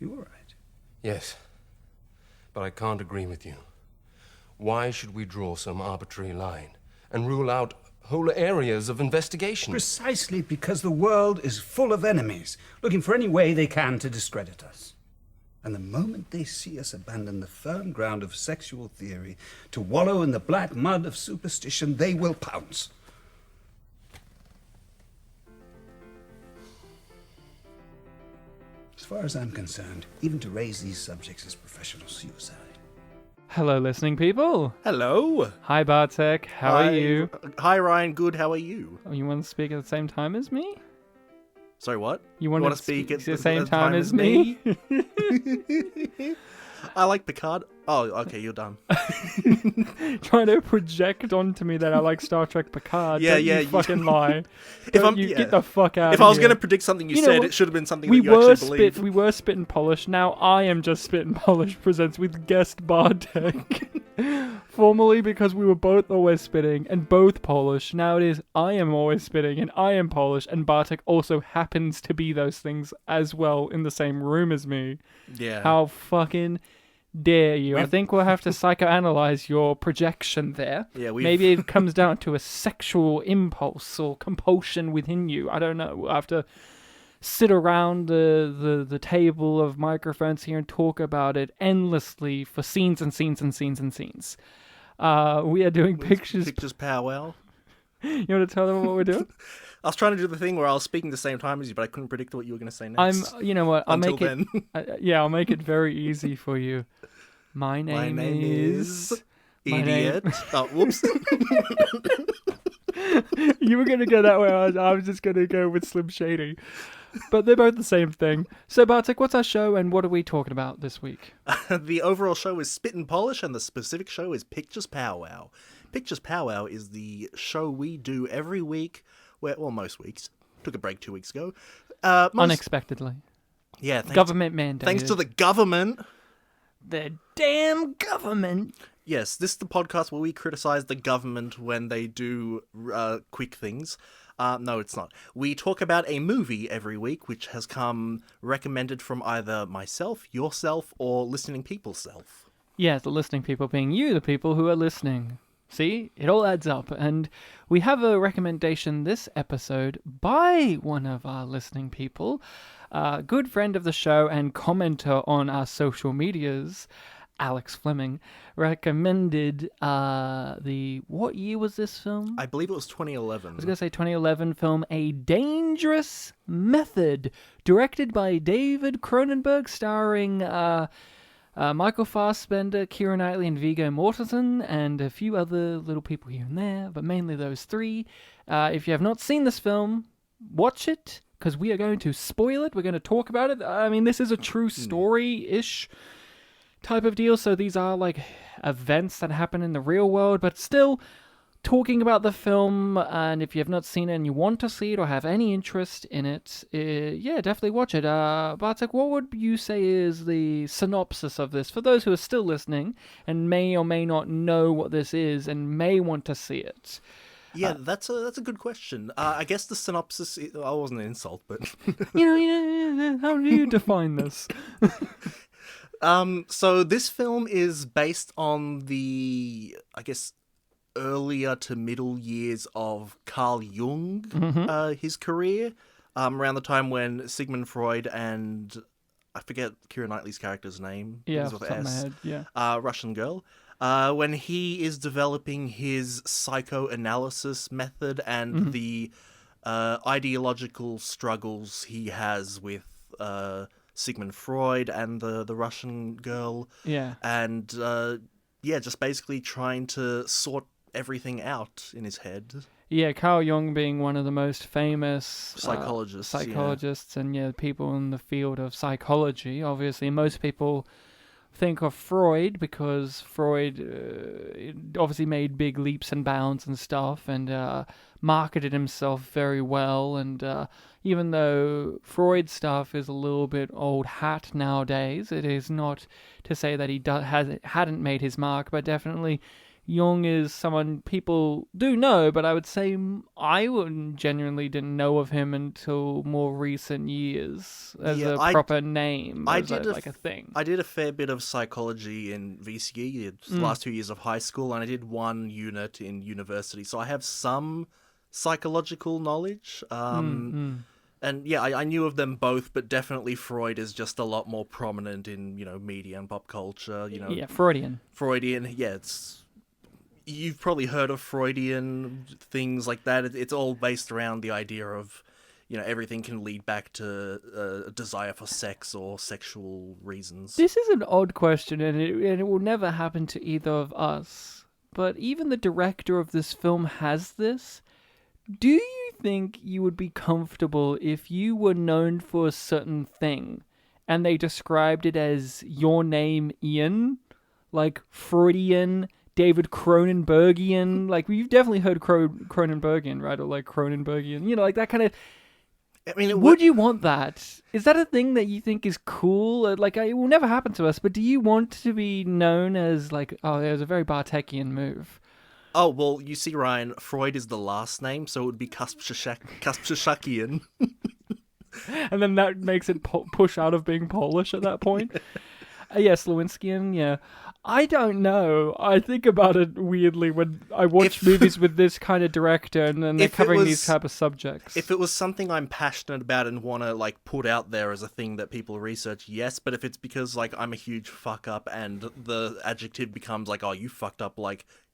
You all right? Yes, but I can't agree with you. Why should we draw some arbitrary line and rule out whole areas of investigation? Precisely because the world is full of enemies, looking for any way they can to discredit us. And the moment they see us abandon the firm ground of sexual theory to wallow in the black mud of superstition, they will pounce. As far as I'm concerned, even to raise these subjects is professional suicide. Hello, listening people. Hello. Hi, Bartek. How are you? Hi, Ryan. Good. How are you? Oh, you want to speak at the same time as me? Sorry, what? You want to speak at the same time as me? I like Picard. Oh, okay, you're done. Trying to project onto me that I like Star Trek Picard. Yeah, Don't yeah. you fucking lie. Get the fuck out If of I was here. going to predict something you said, it should have been something we that you actually believe. We were Spit and Polish. Now I am just Spit and Polish presents with guest Bartek. Formerly because we were both always spitting and both Polish. Now it is I am always spitting and I am Polish, and Bartek also happens to be those things as well in the same room as me. Yeah. How fucking dare you? I think we'll have to psychoanalyze your projection there. Yeah, maybe it comes down to a sexual impulse or compulsion within you. I don't know. We'll have to sit around the table of microphones here and talk about it endlessly for scenes and scenes and scenes and scenes. We are doing Pictures Powwow. You want to tell them what we're doing? I was trying to do the thing where I was speaking the same time as you, but I couldn't predict what you were going to say next. You know what? I'll Until make it. I'll make it very easy for you. My name is Idiot. Oh, whoops. You were going to go that way. I was just going to go with Slim Shady. But they're both the same thing. So, Bartek, what's our show and what are we talking about this week? The overall show is Spit and Polish, and the specific show is Pictures Powwow. Pictures Powwow is the show we do every week, most weeks. Took a break 2 weeks ago. Unexpectedly. Yeah. Government mandated. Thanks to the government. The damn government. Yes, this is the podcast where we criticize the government when they do quick things. No, it's not. We talk about a movie every week, which has come recommended from either myself, yourself, or listening people's self. Yes, the listening people being you, the people who are listening. See, it all adds up. And we have a recommendation this episode by one of our listening people, a good friend of the show and commenter on our social medias, Alex Fleming, recommended what year was this film? I believe it was 2011. I was going to say 2011 film, A Dangerous Method, directed by David Cronenberg, starring Michael Fassbender, Keira Knightley, and Viggo Mortensen, and a few other little people here and there, but mainly those three. If you have not seen this film, watch it, because we are going to spoil it. We're going to talk about it. I mean, this is a true story-ish type of deal, so these are like events that happen in the real world, but still talking about the film. And if you have not seen it and you want to see it or have any interest in it, definitely watch it. Bartek, what would you say is the synopsis of this for those who are still listening and may or may not know what this is and may want to see it? Yeah, that's a good question. I guess the synopsis, I wasn't an insult, but how do you define this? So this film is based on the, I guess, earlier to middle years of Carl Jung, his career, around the time when Sigmund Freud and, I forget Keira Knightley's character's name. Yeah, with off the top of my S, head, yeah. Russian girl. When he is developing his psychoanalysis method and the ideological struggles he has with Sigmund Freud and the Russian girl. Yeah. And, just basically trying to sort everything out in his head. Yeah, Carl Jung being one of the most famous psychologists and people in the field of psychology. Obviously, most people think of Freud because Freud obviously made big leaps and bounds and stuff and marketed himself very well. And even though Freud stuff is a little bit old hat nowadays, it is not to say that he hadn't made his mark, but definitely Jung is someone people do know, but I would say genuinely didn't know of him until more recent years as a proper name, a thing. I did a fair bit of psychology in VCE, the last 2 years of high school, and I did one unit in university, so I have some psychological knowledge. And yeah, I knew of them both, but definitely Freud is just a lot more prominent in, media and pop culture, Yeah, Freudian. Yeah, you've probably heard of Freudian things like that. It's all based around the idea of, everything can lead back to a desire for sex or sexual reasons. This is an odd question, and it will never happen to either of us. But even the director of this film has this. Do you think you would be comfortable if you were known for a certain thing and they described it as your name Ian? Like Freudian, David Cronenbergian? Like, you've definitely heard Cronenbergian, right? Or like Cronenbergian, like that kind of... I mean, would you want that? Is that a thing that you think is cool? Like, it will never happen to us, but do you want to be known as like, oh, there's a very Bartekian move? Oh, well, you see, Ryan, Freud is the last name, so it would be Kasprzykian. And then that makes it push out of being Polish at that point. Yes, Lewinskyan, yeah. I don't know. I think about it weirdly when I watch movies with this kind of director and then they're covering these type of subjects. If it was something I'm passionate about and want to put out there as a thing that people research, yes. But if it's because I'm a huge fuck up and the adjective becomes oh, you fucked up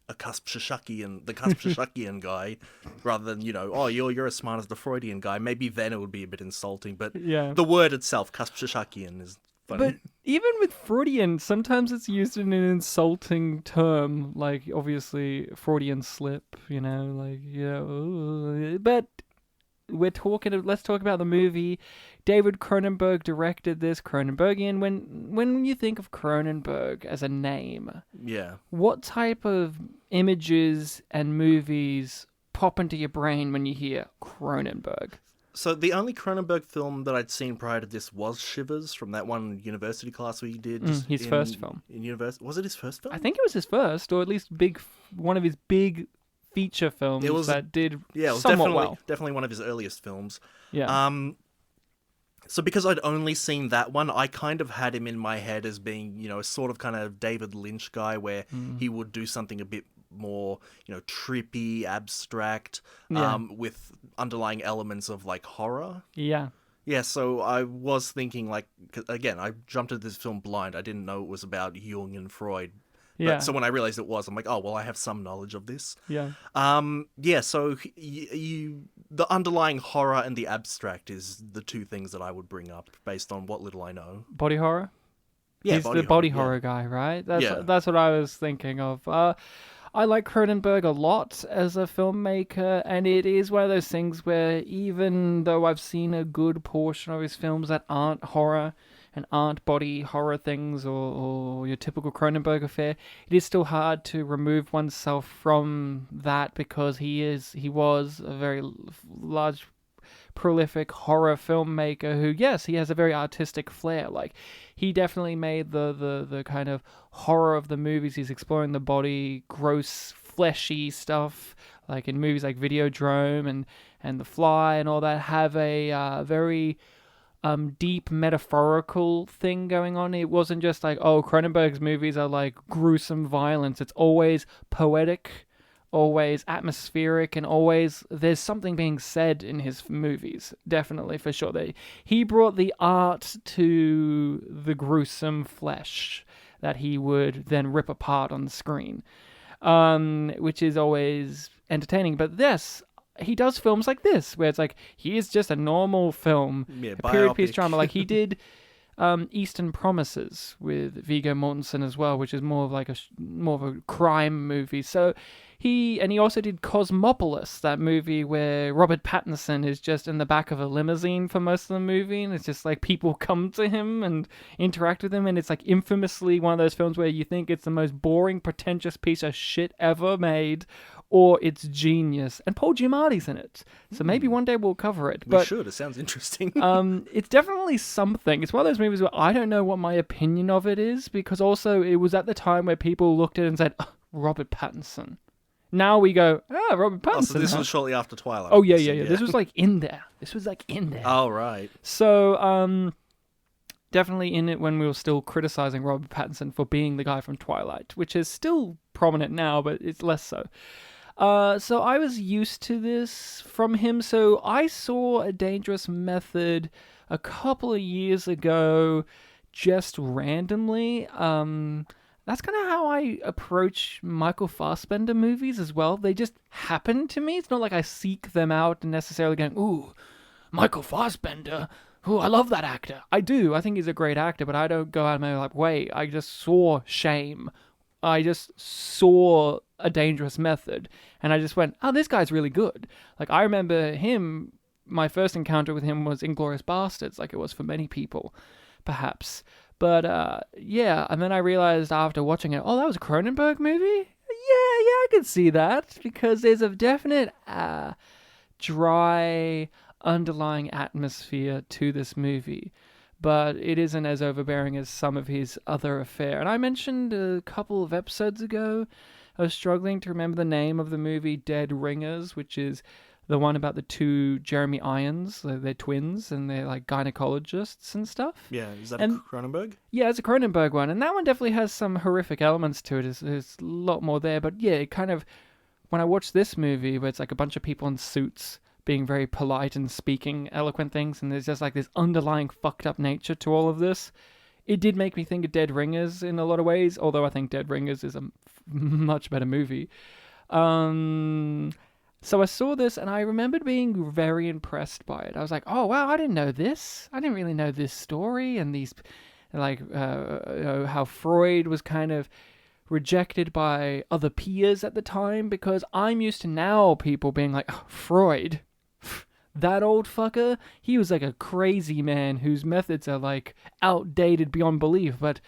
the Kasprzykian guy, rather than, oh, you're as smart as the Freudian guy, maybe then it would be a bit insulting. But the word itself, Kasprzykian, is funny. But even with Freudian, sometimes it's used in an insulting term, like obviously Freudian slip, but let's talk about the movie. David Cronenberg directed this, Cronenbergian. When you think of Cronenberg as a name, what type of images and movies pop into your brain when you hear Cronenberg? So the only Cronenberg film that I'd seen prior to this was Shivers, from that one university class we did. His first film. In university. Was it his first film? I think it was his first, or at least one of his big feature films that did somewhat well. Definitely one of his earliest films. Yeah. So because I'd only seen that one, I kind of had him in my head as being, a sort of kind of David Lynch guy where he would do something a bit more, trippy, abstract, with underlying elements of horror. Yeah. Yeah, so I was thinking again, I jumped into this film blind. I didn't know it was about Jung and Freud. So when I realized it was, I'm like, oh, well, I have some knowledge of this. Yeah. So the underlying horror and the abstract is the two things that I would bring up based on what little I know. Body horror? Yeah, he's the body horror guy, right? That's what I was thinking of. I like Cronenberg a lot as a filmmaker, and it is one of those things where even though I've seen a good portion of his films that aren't horror and aren't body horror things or your typical Cronenberg affair, it is still hard to remove oneself from that because he was a very large, prolific horror filmmaker who, yes, he has a very artistic flair. He definitely made the kind of horror of the movies. He's exploring the body, gross, fleshy stuff, like in movies like Videodrome and The Fly and all that, have a very deep metaphorical thing going on. It wasn't just Cronenberg's movies are gruesome violence. It's always poetic, always atmospheric, and always there's something being said in his movies. Definitely, for sure. He brought the art to the gruesome flesh that he would then rip apart on the screen, which is always entertaining. But yes, he does films like this, where it's he is just a normal film, a period piece drama. He did Eastern Promises with Viggo Mortensen as well, which is more of a crime movie. So he also did Cosmopolis, that movie where Robert Pattinson is just in the back of a limousine for most of the movie, and it's just people come to him and interact with him, and it's infamously one of those films where you think it's the most boring, pretentious piece of shit ever made, or it's genius. And Paul Giamatti's in it. So maybe one day we'll cover it. We should. It sounds interesting. It's definitely something. It's one of those movies where I don't know what my opinion of it is, because also it was at the time where people looked at it and said, Robert Pattinson. Now we go, Robert Pattinson. Oh, so this huh? was shortly after Twilight. Oh, yeah. This was like in there. Oh, right. So, definitely in it when we were still criticizing Robert Pattinson for being the guy from Twilight, which is still prominent now, but it's less so. So I was used to this from him. So I saw A Dangerous Method a couple of years ago, just randomly. That's kind of how I approach Michael Fassbender movies as well. They just happen to me. It's not like I seek them out and necessarily going, ooh, Michael Fassbender. Ooh, I love that actor. I do. I think he's a great actor, but I don't go out of my like, wait, I just saw Shame. I just saw A Dangerous Method. And I just went, oh, this guy's really good. Like, I remember him, my first encounter with him was Inglourious Bastards, like it was for many people, perhaps. But, yeah, and then I realized after watching it, oh, that was a Cronenberg movie? Yeah, I could see that, because there's a definite dry underlying atmosphere to this movie, but it isn't as overbearing as some of his other affair. And I mentioned a couple of episodes ago, I was struggling to remember the name of the movie Dead Ringers, which is the one about the two Jeremy Irons. They're twins and they're like gynecologists and stuff. Yeah, is that And- a Cronenberg? Yeah, it's a Cronenberg one, and that one definitely has some horrific elements to it. There's a lot more there, but yeah, it kind of, when I watch this movie where it's like a bunch of people in suits being very polite and speaking eloquent things, and there's just like this underlying fucked up nature to all of this, it did make me think of Dead Ringers in a lot of ways, although I think Dead Ringers is a much better movie. So I saw this, and I remembered being very impressed by it. I was like, oh, wow, I didn't know this. I didn't really know this story, and these, like, how Freud was kind of rejected by other peers at the time, because I'm used to now people being like, oh, Freud, that old fucker, he was like a crazy man whose methods are, like, outdated beyond belief, but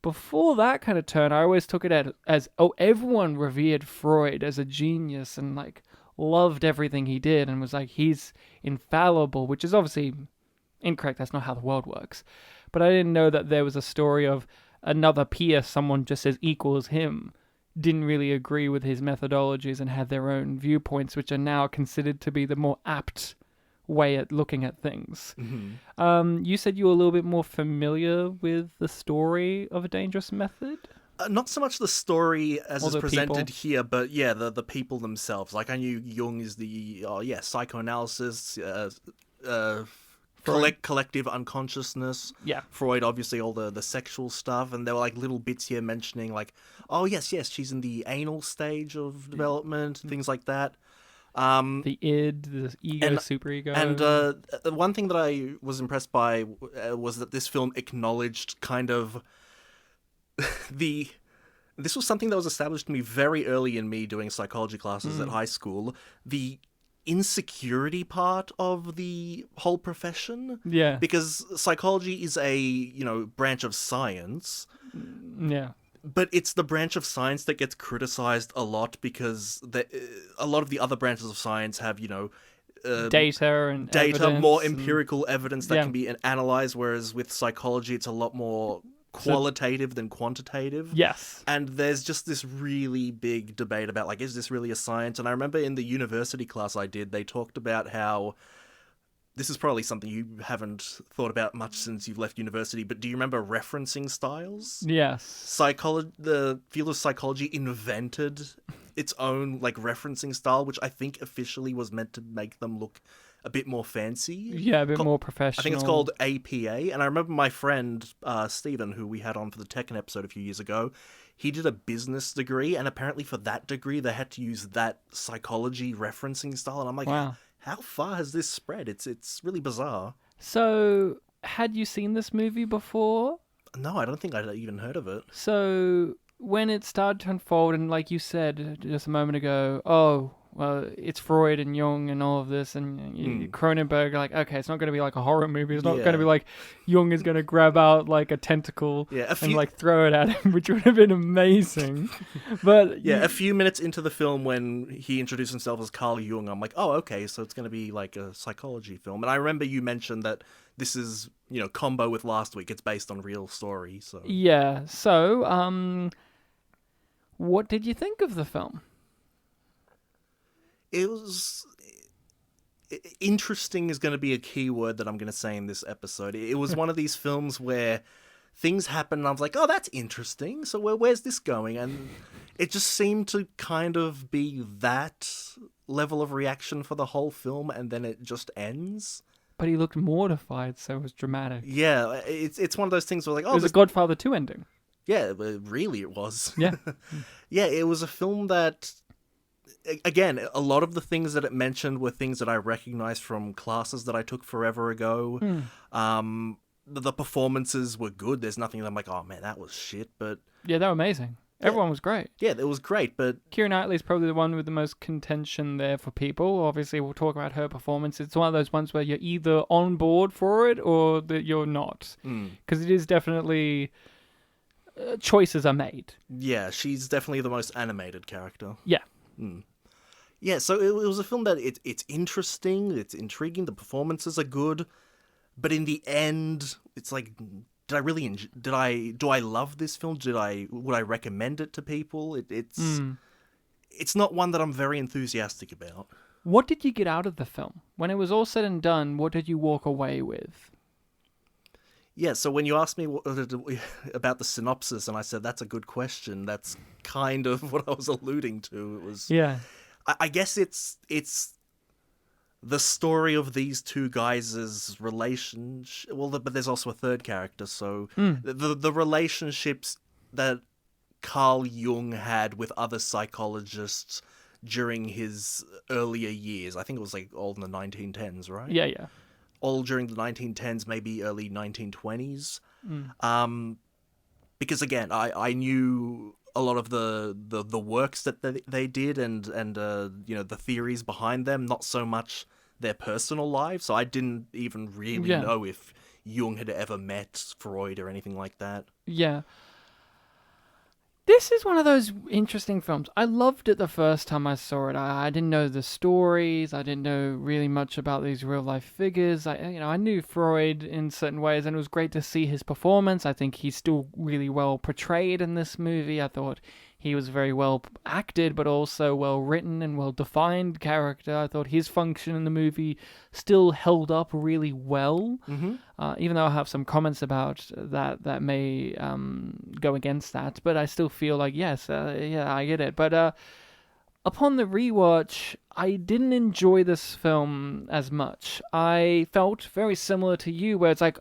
before that kind of turn, I always took it as, oh, everyone revered Freud as a genius and, like, loved everything he did and was like, he's infallible, which is obviously incorrect. That's not how the world works. But I didn't know that there was a story of another peer, someone just as equal as him, didn't really agree with his methodologies and had their own viewpoints, which are now considered to be the more apt way at looking at things. Mm-hmm. You said you were a little bit more familiar with the story of A Dangerous Method? Not so much the story as Or is the presented people. here, but yeah, the people themselves. Like, I knew Jung is the psychoanalysis, collective unconsciousness. Yeah. Freud, obviously, all the sexual stuff, and there were like little bits here mentioning like, oh yes, she's in the anal stage of development, things like that. The id, the ego, And- superego. And the one thing that I was impressed by was that this film acknowledged kind of this was something that was established to me very early in me doing psychology classes at high school, the insecurity part of the whole profession. Yeah. Because psychology is a, branch of science, Yeah. but it's the branch of science that gets criticized a lot because a lot of the other branches of science have, Data and data, evidence more and- empirical evidence that Yeah. can be analyzed, whereas with psychology it's a lot more qualitative than quantitative. Yes. And there's just this really big debate about, like, is this really a science? And I remember in the university class I did, they talked about how, this is probably something you haven't thought about much since you've left university, but do you remember referencing styles? Yes. The field of psychology invented its own, like, referencing style, which I think officially was meant to make them look a bit more fancy. Yeah, a bit more professional. I think it's called APA, and I remember my friend, Stephen, who we had on for the Tekken episode a few years ago, he did a business degree, and apparently for that degree they had to use that psychology referencing style, and I'm like, Wow. how far has this spread? It's really bizarre. So, had you seen this movie before? No, I don't think I'd even heard of it. So, when it started to unfold, and like you said just a moment ago, oh, well, it's Freud and Jung and all of this, and Cronenberg, like, okay, it's not going to be like a horror movie. It's not Yeah. going to be like Jung is going to grab out like a tentacle Yeah, and like throw it at him, which would have been amazing. But Yeah, a few minutes into the film when he introduced himself as Carl Jung, I'm like, oh, okay, so it's going to be like a psychology film. And I remember you mentioned that this is, combo with last week. It's based on real story, so... yeah, so What did you think of the film? It was... Interesting is going to be a key word that I'm going to say in this episode. It was one of these films where things happen and I was like, oh, that's interesting. So where's this going? And it just seemed to kind of be that level of reaction for the whole film, and then it just ends. But he looked mortified, so it was dramatic. Yeah, it's one of those things where like, oh, It was a Godfather 2 ending. Yeah, really it was. Yeah. Yeah, it was a film that, again, a lot of the things that it mentioned were things that I recognized from classes that I took forever ago. The performances were good. There's nothing that I'm like, oh man, that was shit. But Yeah, they were amazing. Everyone was great. yeah, it was great. But Keira Knightley is probably the one with the most contention there for people. Obviously, we'll talk about her performance. It's one of those ones where you're either on board for it or that you're not. Because it is definitely... choices are made. yeah, she's definitely the most animated character. Yeah. Yeah, so it was a film that it's interesting, it's intriguing, the performances are good, but in the end, it's like, did I really do I love this film? Would I recommend it to people? It's not one that I'm very enthusiastic about. What did you get out of the film? When it was all said and done, what did you walk away with? Yeah, so when you asked me about the synopsis, and I said that's a good question, that's kind of what I was alluding to. It was, Yeah. I guess it's the story of these two guys' relationship. Well, but there's also a third character, so the relationships that Carl Jung had with other psychologists during his earlier years. I think it was like all in the 1910s, right? Yeah, yeah. All during the 1910s, maybe early 1920s. Because again, I knew a lot of the works that they did and the theories behind them, not so much their personal lives. So I didn't even really know if Jung had ever met Freud or anything like that. Yeah. This is one of those interesting films. I loved it the first time I saw it. I didn't know the stories. I didn't know really much about these real life figures. I knew Freud in certain ways, and it was great to see his performance. I think he's still really well portrayed in this movie. I thought he was very well acted, but also well written and well defined character. I thought his function in the movie still held up really well. Even though I have some comments about that may go against that, but I still feel like yes, I get it. But upon the rewatch, I didn't enjoy this film as much. I felt very similar to you, where it's like,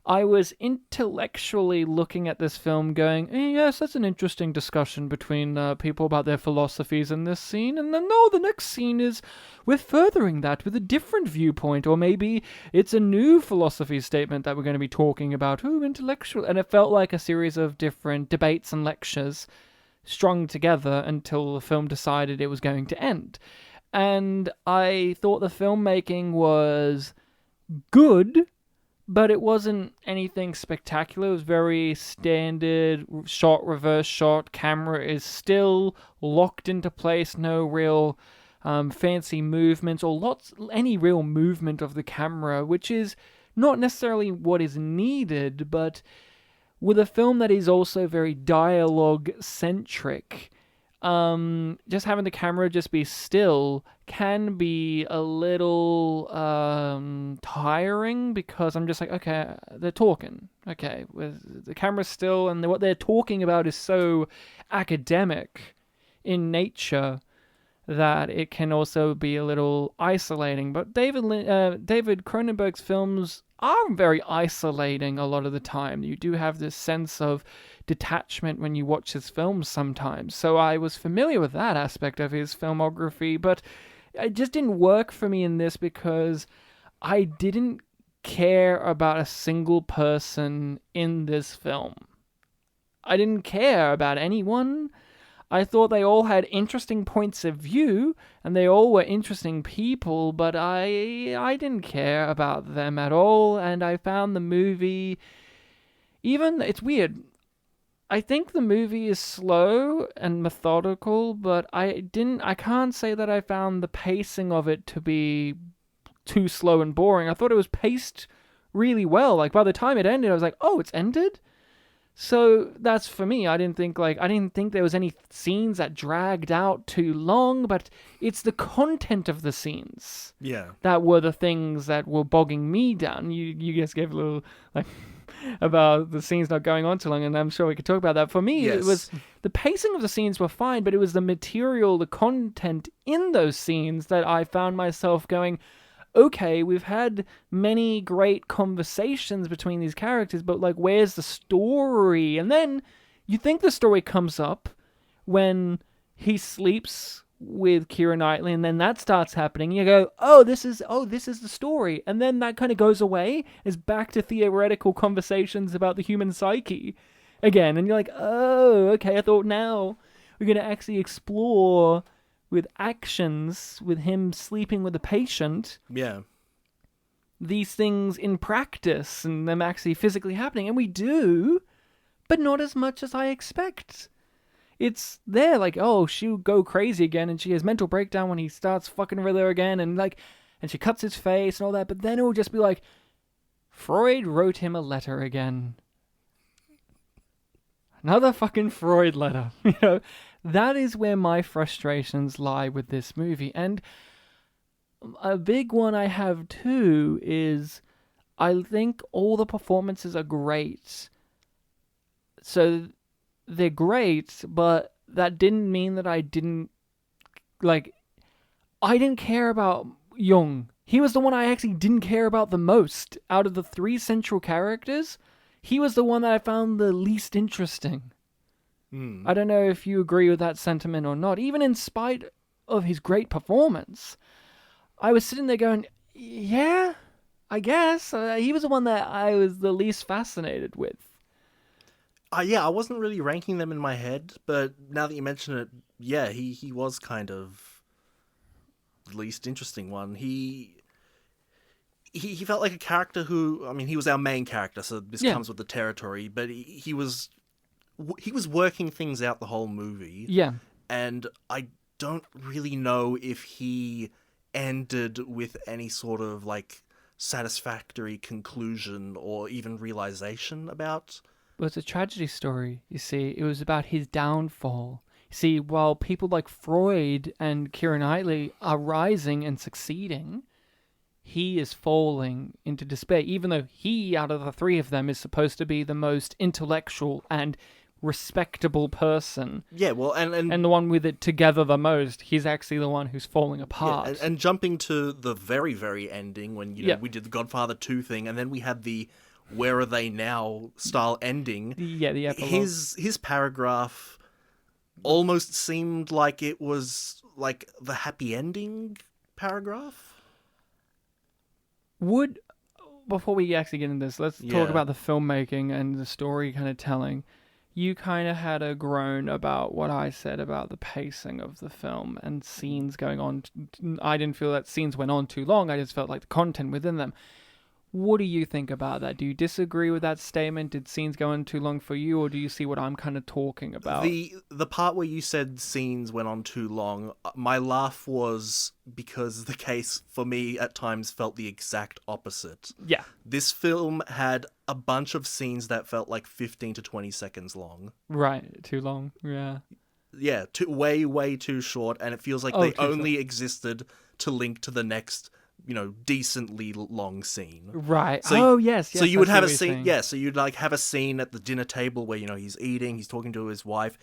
I was intellectually looking at this film going, yes, that's an interesting discussion between people about their philosophies in this scene, and then, no, the next scene is we're furthering that with a different viewpoint, or maybe it's a new philosophy statement that we're going to be talking about, intellectual, and it felt like a series of different debates and lectures strung together until the film decided it was going to end. And I thought the filmmaking was good, but it wasn't anything spectacular. It was very standard shot, reverse shot. Camera is still locked into place. No real fancy movements or any real movement of the camera, which is not necessarily what is needed, but with a film that is also very dialogue-centric, just having the camera just be still can be a little tiring, because I'm just like, okay, they're talking. Okay, the camera's still, and what they're talking about is so academic in nature that it can also be a little isolating. But David Cronenberg's films are very isolating a lot of the time. You do have this sense of detachment when you watch his films sometimes. So I was familiar with that aspect of his filmography, but it just didn't work for me in this because I didn't care about a single person in this film. I didn't care about anyone. I thought they all had interesting points of view, and they all were interesting people, but I didn't care about them at all, and I found the movie... It's weird. I think the movie is slow and methodical, but I can't say that I found the pacing of it to be too slow and boring. I thought it was paced really well. Like, by the time it ended, I was like, oh, it's ended? So that's for me. I didn't think there was any scenes that dragged out too long, but it's the content of the scenes Yeah. that were the things that were bogging me down. You guys gave a little like about the scenes not going on too long, and I'm sure we could talk about that. For me, Yes. it was the pacing of the scenes were fine, but it was the material, the content in those scenes that I found myself going, okay, we've had many great conversations between these characters, but like, where's the story? And then you think the story comes up when he sleeps with Keira Knightley, and then that starts happening. You go, this is the story, and then that kind of goes away. It's back to theoretical conversations about the human psyche again, and you're like, oh, okay. I thought now we're gonna actually explore with actions, with him sleeping with a patient, Yeah. these things in practice and them actually physically happening. And we do, but not as much as I expect. It's there, like, oh, she'll go crazy again, and she has mental breakdown when he starts fucking with her again, and like, and she cuts his face and all that, but then it will just be like, Freud wrote him a letter again. Another fucking Freud letter, you know? That is where my frustrations lie with this movie. And a big one I have too is I think all the performances are great. So they're great, but that didn't mean that I didn't care about Jung. He was the one I actually didn't care about the most. Out of the three central characters, he was the one that I found the least interesting. I don't know if you agree with that sentiment or not. Even in spite of his great performance, I was sitting there going, yeah, I guess. He was the one that I was the least fascinated with. Yeah, I wasn't really ranking them in my head, but now that you mention it, yeah, he was kind of the least interesting one. He felt like a character who, I mean, he was our main character, so this comes with the territory, but he was working things out the whole movie. Yeah. And I don't really know if he ended with any sort of like satisfactory conclusion or even realization about. It was a tragedy story, you see. It was about his downfall. You see, while people like Freud and Keira Knightley are rising and succeeding, he is falling into despair, even though he, out of the three of them, is supposed to be the most intellectual and respectable person. Yeah, well, and the one with it together the most. He's actually the one who's falling apart. Yeah, and jumping to the very, very ending when you know, we did the Godfather 2 thing, and then we had the "Where Are They Now" style ending. Yeah, the epilogue. His paragraph almost seemed like it was like the happy ending paragraph. Before we actually get into this, let's talk about the filmmaking and the story kind of telling. You kind of had a groan about what I said about the pacing of the film and scenes going on. I didn't feel that scenes went on too long. I just felt like the content within them. What do you think about that? Do you disagree with that statement? Did scenes go on too long for you, or do you see what I'm kind of talking about? The part where you said scenes went on too long, my laugh was because the case for me at times felt the exact opposite. Yeah. This film had a bunch of scenes that felt like 15 to 20 seconds long. Right, too long, yeah. Yeah, way too short, and it feels like they only existed to link to the next, you know, decently long scene. Right. So, yes. So you would have a scene, so you'd like have a scene at the dinner table where, you know, he's eating, he's talking to his wife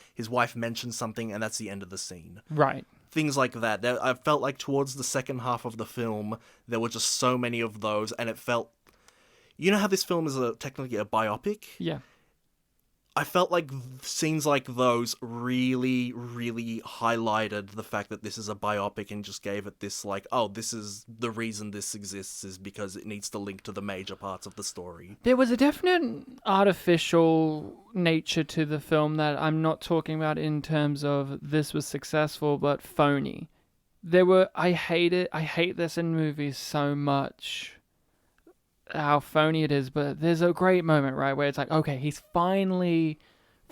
mentions something, and that's the end of the scene. Right. Things like that. I felt like towards the second half of the film, there were just so many of those, and it felt, you know how this film is technically a biopic? Yeah. I felt like scenes like those really, really highlighted the fact that this is a biopic and just gave it this, like, oh, this is the reason this exists is because it needs to link to the major parts of the story. There was a definite artificial nature to the film that I'm not talking about in terms of this was successful, but phony. I hate this in movies so much, how phony it is, but there's a great moment, right, where it's like, okay, he's finally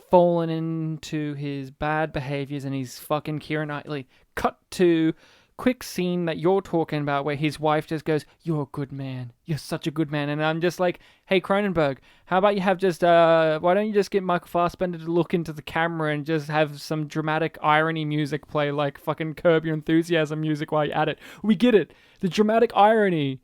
fallen into his bad behaviors and he's fucking Keira Knightley. Cut to quick scene that you're talking about where his wife just goes, "You're a good man. You're such a good man." And I'm just like, hey, Cronenberg, how about you have just, why don't you just get Michael Fassbender to look into the camera and just have some dramatic irony music play, like fucking Curb Your Enthusiasm music while you're at it. We get it. The dramatic irony.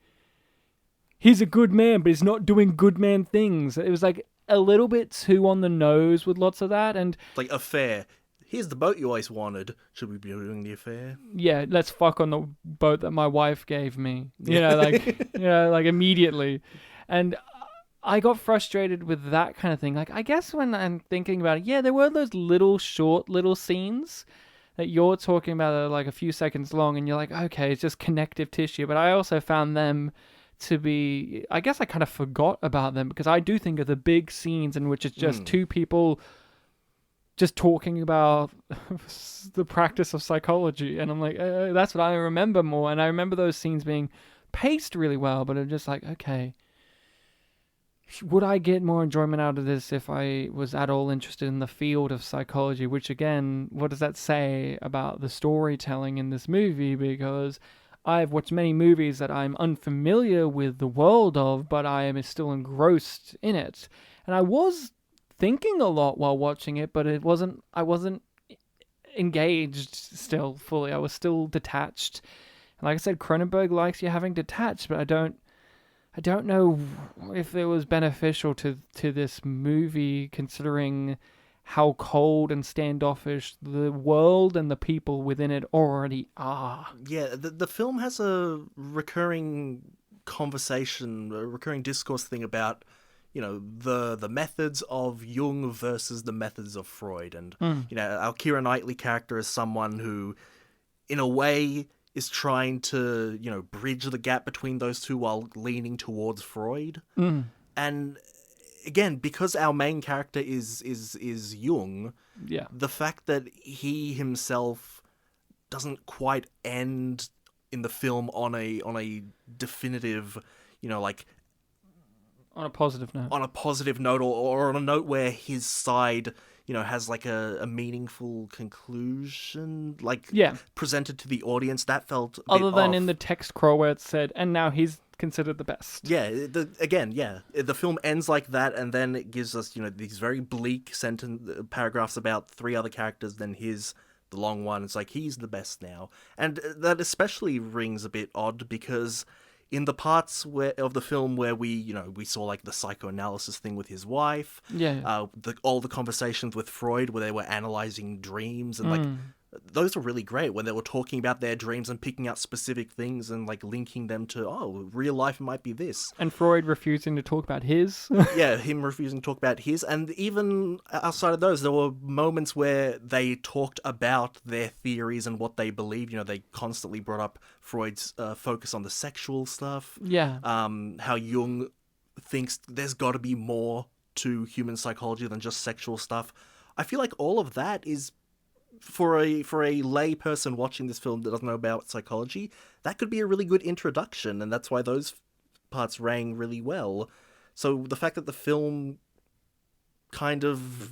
He's a good man, but he's not doing good man things. It was like a little bit too on the nose with lots of that. And Like affair. Here's the boat you always wanted. Should we be doing the affair? yeah, let's fuck on the boat that my wife gave me. Like immediately. And I got frustrated with that kind of thing. Like, I guess when I'm thinking about it, yeah, there were those short little scenes that you're talking about that are like a few seconds long, and you're like, okay, it's just connective tissue. But I also found them to be, I guess I kind of forgot about them, because I do think of the big scenes in which it's just two people just talking about the practice of psychology, and I'm like, that's what I remember more. And I remember those scenes being paced really well, but I'm just like, okay, would I get more enjoyment out of this if I was at all interested in the field of psychology? Which, again, what does that say about the storytelling in this movie? Because I've watched many movies that I'm unfamiliar with the world of, but I am still engrossed in it. And I was thinking a lot while watching it, but I wasn't engaged still fully. I was still detached. And like I said, Cronenberg likes you having detached, but I don't know if it was beneficial to this movie, considering how cold and standoffish the world and the people within it already are. Yeah, the film has a recurring conversation, a recurring discourse thing about, you know, the methods of Jung versus the methods of Freud. And, you know, our Keira Knightley character is someone who, in a way, is trying to, you know, bridge the gap between those two while leaning towards Freud. And again, because our main character is Jung, Yeah. the fact that he himself doesn't quite end in the film on a definitive, you know, like On a positive note. on a positive note, or on a note where his side, you know, has like a meaningful conclusion, like presented to the audience, that felt a Other bit than off. in the text crawl where it said, and now he's considered the best. Yeah, the film ends like that, and then it gives us, you know, these very bleak paragraphs about three other characters, then the long one. It's like, he's the best now. And that especially rings a bit odd, because in the parts of the film where we saw like the psychoanalysis thing with his wife, all the conversations with Freud where they were analyzing dreams, and like those were really great, when they were talking about their dreams and picking out specific things and like linking them to, oh, real life might be this. And Freud refusing to talk about his. Yeah, him refusing to talk about his. And even outside of those, there were moments where they talked about their theories and what they believed. You know, they constantly brought up Freud's focus on the sexual stuff. Yeah. How Jung thinks there's got to be more to human psychology than just sexual stuff. I feel like all of that is, for a lay person watching this film that doesn't know about psychology, that could be a really good introduction, and that's why those parts rang really well. So the fact that the film kind of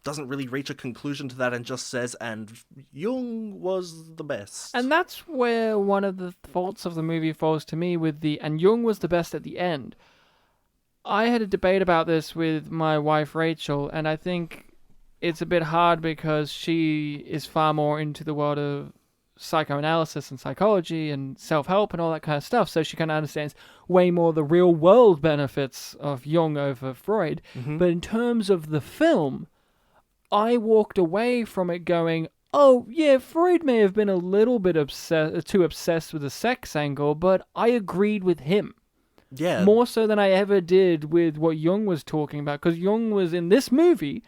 doesn't really reach a conclusion to that and just says, and Jung was the best. And that's where one of the faults of the movie falls to me, with and Jung was the best at the end. I had a debate about this with my wife Rachel, and I think it's a bit hard because she is far more into the world of psychoanalysis and psychology and self-help and all that kind of stuff, so she kind of understands way more the real-world benefits of Jung over Freud. But in terms of the film, I walked away from it going, oh, yeah, Freud may have been a little bit too obsessed with the sex angle, but I agreed with him. Yeah. More so than I ever did with what Jung was talking about, because Jung was in this movie,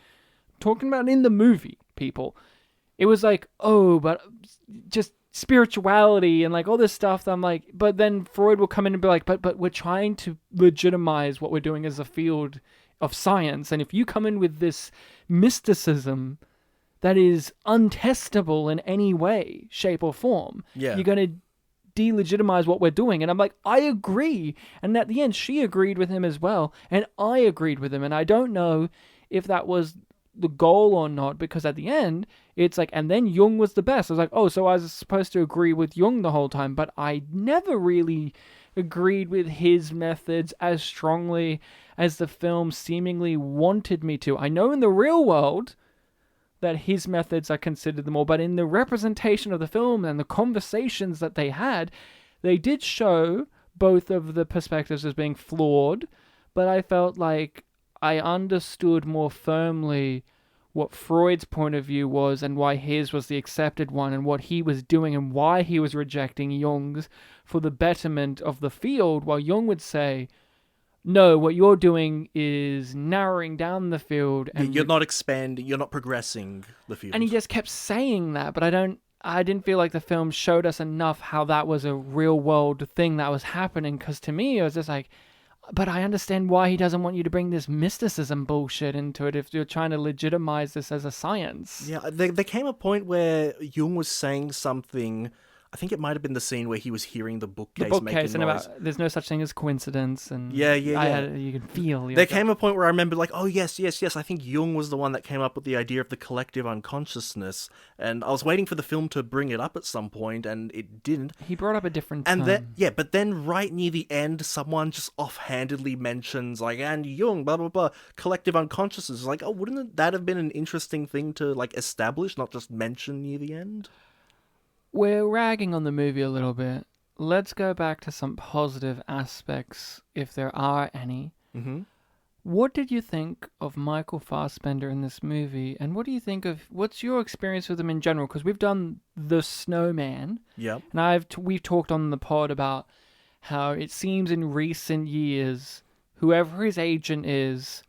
talking about in the movie, people. It was like, oh, but just spirituality and like all this stuff that I'm like, but then Freud will come in and be like, but we're trying to legitimize what we're doing as a field of science. And if you come in with this mysticism that is untestable in any way, shape or form, you're going to delegitimize what we're doing. And I'm like, I agree. And at the end, she agreed with him as well. And I agreed with him. And I don't know if that was the goal or not, because at the end, it's like, and then Jung was the best. I was like, oh, so I was supposed to agree with Jung the whole time, but I never really agreed with his methods as strongly as the film seemingly wanted me to. I know in the real world that his methods are considered the more, but in the representation of the film and the conversations that they had, they did show both of the perspectives as being flawed, but I felt like I understood more firmly what Freud's point of view was and why his was the accepted one and what he was doing and why he was rejecting Jung's for the betterment of the field, while Jung would say, no, what you're doing is narrowing down the field. And you're not expanding, you're not progressing the field. And he just kept saying that, but I didn't feel like the film showed us enough how that was a real world thing that was happening, because to me it was just like, but I understand why he doesn't want you to bring this mysticism bullshit into it if you're trying to legitimize this as a science. Yeah, there came a point where Jung was saying something. I think it might have been the scene where he was hearing the bookcase making and noise. About there's no such thing as coincidence, and Yeah. you can feel. There came a point where I remembered, like, oh yes, I think Jung was the one that came up with the idea of the collective unconsciousness, and I was waiting for the film to bring it up at some point, and it didn't. He brought up a different And time. but then right near the end, someone just offhandedly mentions, like, and Jung, blah blah blah, collective unconsciousness. Like, oh, wouldn't that have been an interesting thing to like establish, not just mention near the end? We're ragging on the movie a little bit. Let's go back to some positive aspects, if there are any. Mm-hmm. What did you think of Michael Fassbender in this movie? And what do you think of, what's your experience with him in general? Because we've done The Snowman. Yep. And we've talked on the pod about how it seems in recent years, whoever his agent is,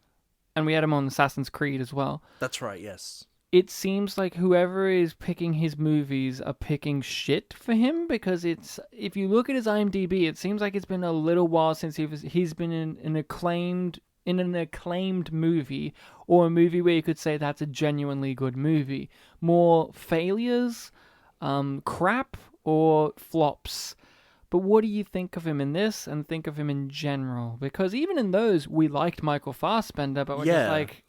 and we had him on Assassin's Creed as well. That's right, yes. It seems like whoever is picking his movies are picking shit for him, because if you look at his IMDb, it seems like it's been a little while since he's been in an acclaimed movie, or a movie where you could say that's a genuinely good movie. More failures, crap, or flops. But what do you think of him in this, and think of him in general? Because even in those, we liked Michael Fassbender, but we're just like,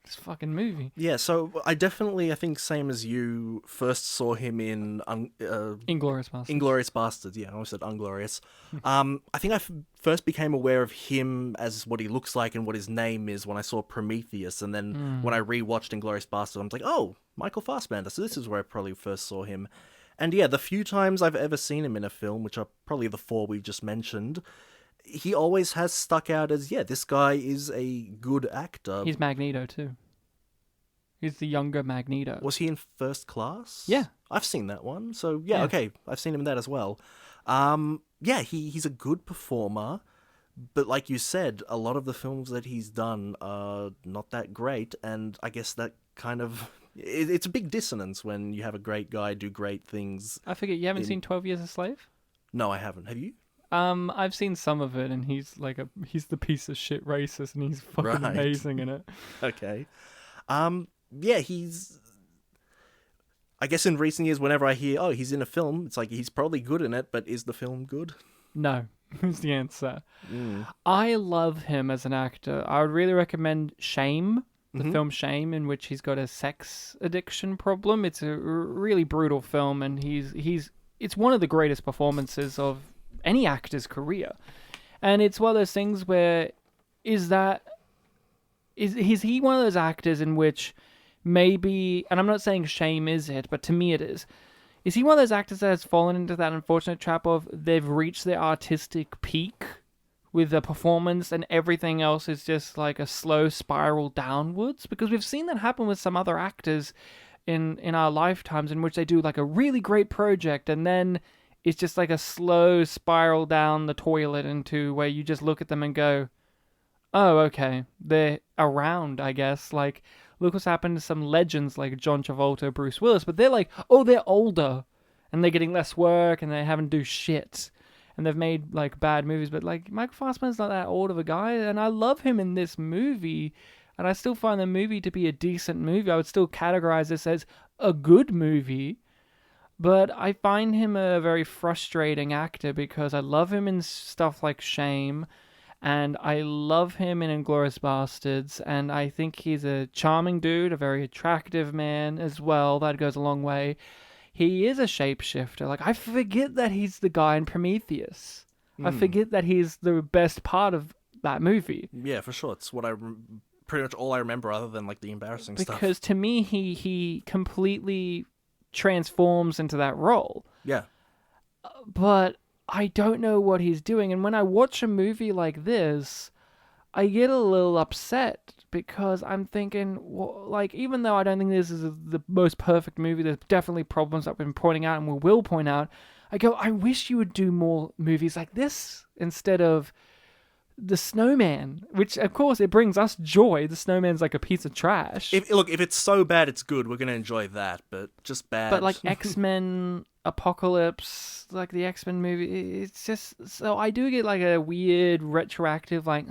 this fucking movie. Yeah, so I think same as you, first saw him in Inglourious Basterds. Inglourious Basterds, yeah, I almost said Unglorious. I think I first became aware of him as what he looks like and what his name is when I saw Prometheus, and then when I rewatched Inglourious Basterds, I was like, oh, Michael Fassbender, so this is where I probably first saw him. And yeah, the few times I've ever seen him in a film, which are probably the 4 we've just mentioned, he always has stuck out as, yeah, this guy is a good actor. He's Magneto too. He's the younger Magneto. Was he in First Class? Yeah. I've seen that one. So, yeah, okay. I've seen him in that as well. Yeah, he's a good performer. But like you said, a lot of the films that he's done are not that great. And I guess that kind of... It's a big dissonance when you have a great guy do great things. I forget, you haven't seen 12 Years a Slave? No, I haven't. Have you? I've seen some of it, and he's the piece of shit racist, and he's fucking amazing in it. Okay. Yeah, I guess in recent years, whenever I hear, oh, he's in a film, it's like, he's probably good in it, but is the film good? No, is the answer. I love him as an actor. I would really recommend Shame, the film Shame, in which he's got a sex addiction problem. It's a really brutal film, and it's one of the greatest performances of any actor's career. And it's one of those things where, is he one of those actors in which maybe, and I'm not saying Shame is it, but to me it is he one of those actors that has fallen into that unfortunate trap of they've reached their artistic peak with the performance and everything else is just like a slow spiral downwards? Because we've seen that happen with some other actors in our lifetimes, in which they do like a really great project and then it's just like a slow spiral down the toilet into where you just look at them and go, oh, okay, they're around, I guess. Like, look what's happened to some legends like John Travolta, Bruce Willis, but they're like, oh, they're older, and they're getting less work, and they haven't do shit, and they've made, like, bad movies, but, like, Michael Fassbender's not that old of a guy, and I love him in this movie, and I still find the movie to be a decent movie. I would still categorize this as a good movie, but I find him a very frustrating actor because I love him in stuff like Shame, And I love him in Inglourious Bastards, and I think he's a charming dude, a very attractive man as well. That goes a long way. He is a shapeshifter. Like, I forget that he's the guy in Prometheus. I forget that he's the best part of that movie. Yeah, for sure. It's what pretty much all I remember, other than like the embarrassing stuff. Because to me, he completely transforms into that role. Yeah. But I don't know what he's doing. And when I watch a movie like this, I get a little upset because I'm thinking, well, like, even though I don't think this is the most perfect movie, there's definitely problems that I've been pointing out and we will point out. I go, I wish you would do more movies like this instead of The Snowman, which, of course, it brings us joy. The Snowman's like a piece of trash. If it's so bad it's good, we're going to enjoy that, but just bad. But like X-Men Apocalypse, like the X-Men movie, it's just... So I do get like a weird retroactive, like...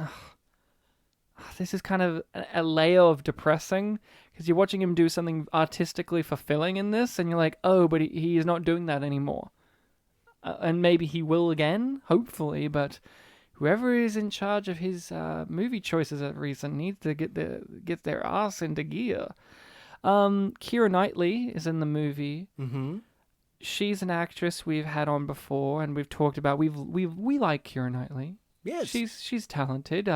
this is kind of a layer of depressing, because you're watching him do something artistically fulfilling in this, and you're like, oh, but he is not doing that anymore. And maybe he will again, hopefully, but whoever is in charge of his movie choices at recent needs to get their ass into gear. Keira Knightley is in the movie. Mm-hmm. She's an actress we've had on before, and we've talked about. We like Keira Knightley. Yes. She's talented.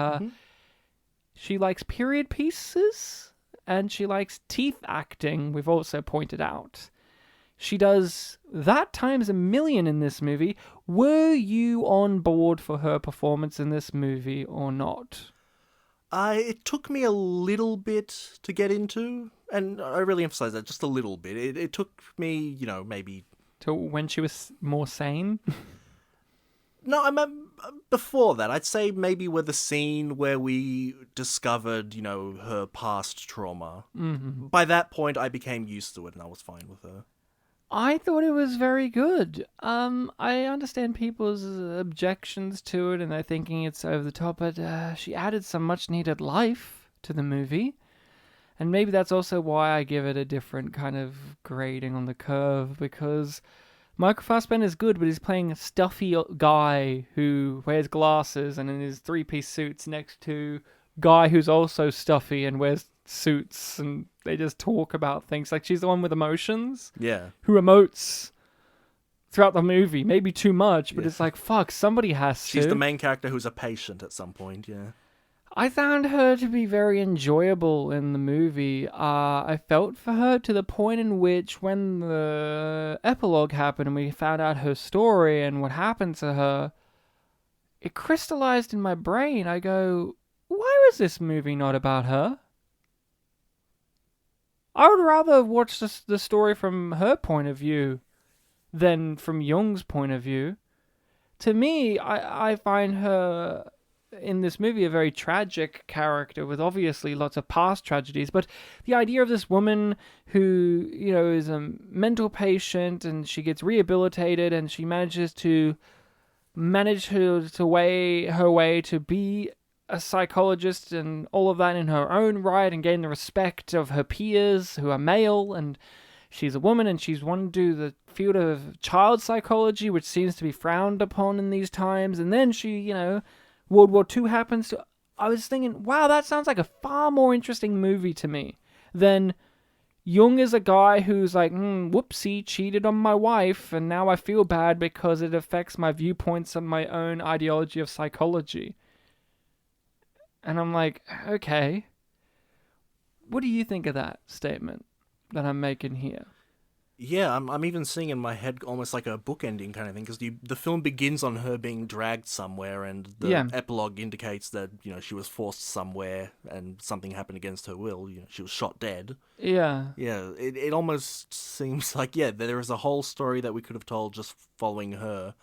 She likes period pieces, and she likes teeth acting, we've also pointed out. She does that times a million in this movie. Were you on board for her performance in this movie or not? It took me a little bit to get into, and I really emphasize that, just a little bit. It took me, maybe... To when she was more sane? No, before that. I'd say maybe with the scene where we discovered, her past trauma. Mm-hmm. By that point, I became used to it, and I was fine with her. I thought it was very good. I understand people's objections to it, and they're thinking it's over the top, but she added some much-needed life to the movie. And maybe that's also why I give it a different kind of grading on the curve, because Michael Fassbender is good, but he's playing a stuffy guy who wears glasses and in his three-piece suits next to guy who's also stuffy and wears suits, and they just talk about things. Like, she's the one with emotions. Yeah. Who emotes throughout the movie. Maybe too much, but it's like, fuck, somebody has to. She's the main character who's a patient at some point, yeah. I found her to be very enjoyable in the movie. I felt for her to the point in which when the epilogue happened and we found out her story and what happened to her, it crystallized in my brain. I go, why was this movie not about her? I would rather watch the story from her point of view than from Jung's point of view. To me, I find her in this movie a very tragic character with obviously lots of past tragedies, but the idea of this woman who, is a mental patient and she gets rehabilitated and she manages to weigh her way to be a psychologist and all of that in her own right and gain the respect of her peers who are male, and she's a woman and she's wanting to do the field of child psychology, which seems to be frowned upon in these times, and then she, World War II happens. I was thinking, wow, that sounds like a far more interesting movie to me than Jung is a guy who's like, whoopsie, cheated on my wife, and now I feel bad because it affects my viewpoints on my own ideology of psychology. And I'm like, okay. What do you think of that statement that I'm making here? Yeah, I'm even seeing in my head almost like a bookending kind of thing, because the film begins on her being dragged somewhere, and the epilogue indicates that, she was forced somewhere and something happened against her will. She was shot dead. Yeah. Yeah, it almost seems like, there is a whole story that we could have told just following her.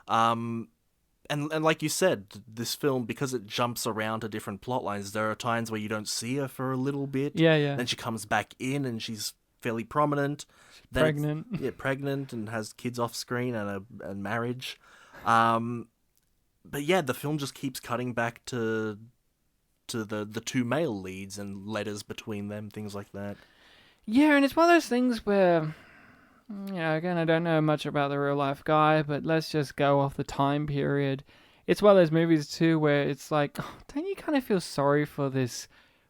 And like you said, this film, because it jumps around to different plot lines, there are times where you don't see her for a little bit. Yeah. Then she comes back in and she's fairly prominent. Pregnant. Yeah, pregnant and has kids off screen and a marriage. But yeah, the film just keeps cutting back to the two male leads and letters between them, things like that. Yeah, and it's one of those things where, again, I don't know much about the real life guy, but let's just go off the time period. it's one of those movies too where it's like, oh, don't you kind of feel sorry for this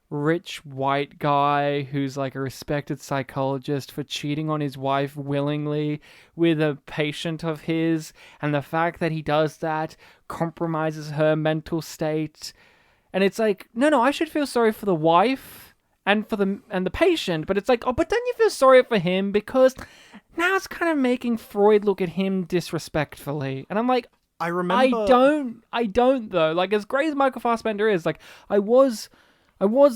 rich white guy who's like a respected psychologist for cheating on his wife willingly with a patient of his, and the fact that he does that compromises her mental state. And it's like, no, I should feel sorry for the wife and for the patient, but it's like, oh, but don't you feel sorry for him because now it's kind of making Freud look at him disrespectfully. And I'm like, I remember... I don't though. Like, as great as Michael Fassbender is, like, I was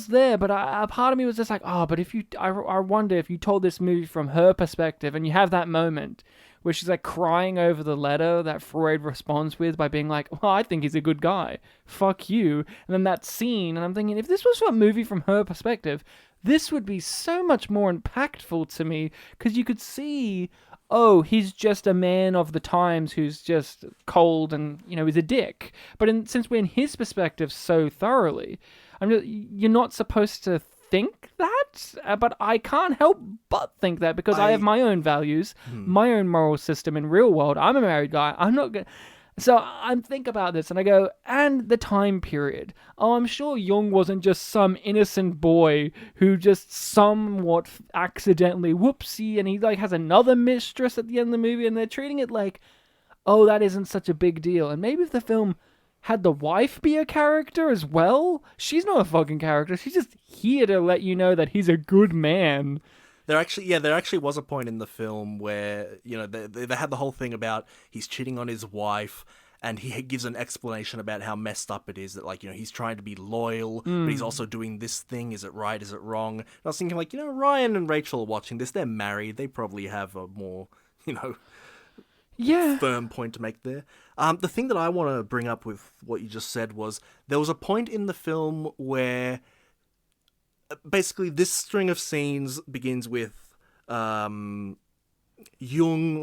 there, but a part of me was just like, oh, but I wonder if you told this movie from her perspective, and you have that moment where she's like crying over the letter that Freud responds with by being like, well, I think he's a good guy. Fuck you. And then that scene, and I'm thinking, if this was a movie from her perspective, this would be so much more impactful to me, because you could see, oh, he's just a man of the times who's just cold and, he's a dick. But since we're in his perspective so thoroughly, you're not supposed to think that, but I can't help but think that because I have my own values, my own moral system in real world. I'm a married guy. I'm not going. So I think about this and I go, and the time period. Oh, I'm sure Jung wasn't just some innocent boy who just somewhat accidentally whoopsie, and he like has another mistress at the end of the movie, and they're treating it like, oh, that isn't such a big deal. And maybe if the film had the wife be a character as well, she's not a fucking character. She's just here to let you know that he's a good man. There actually was a point in the film where, they had the whole thing about he's cheating on his wife, and he gives an explanation about how messed up it is that, like, he's trying to be loyal, but he's also doing this thing. Is it right? Is it wrong? And I was thinking, like, Ryan and Rachel are watching this. They're married. They probably have a more, firm point to make there. The thing that I want to bring up with what you just said was there was a point in the film where basically this string of scenes begins with Jung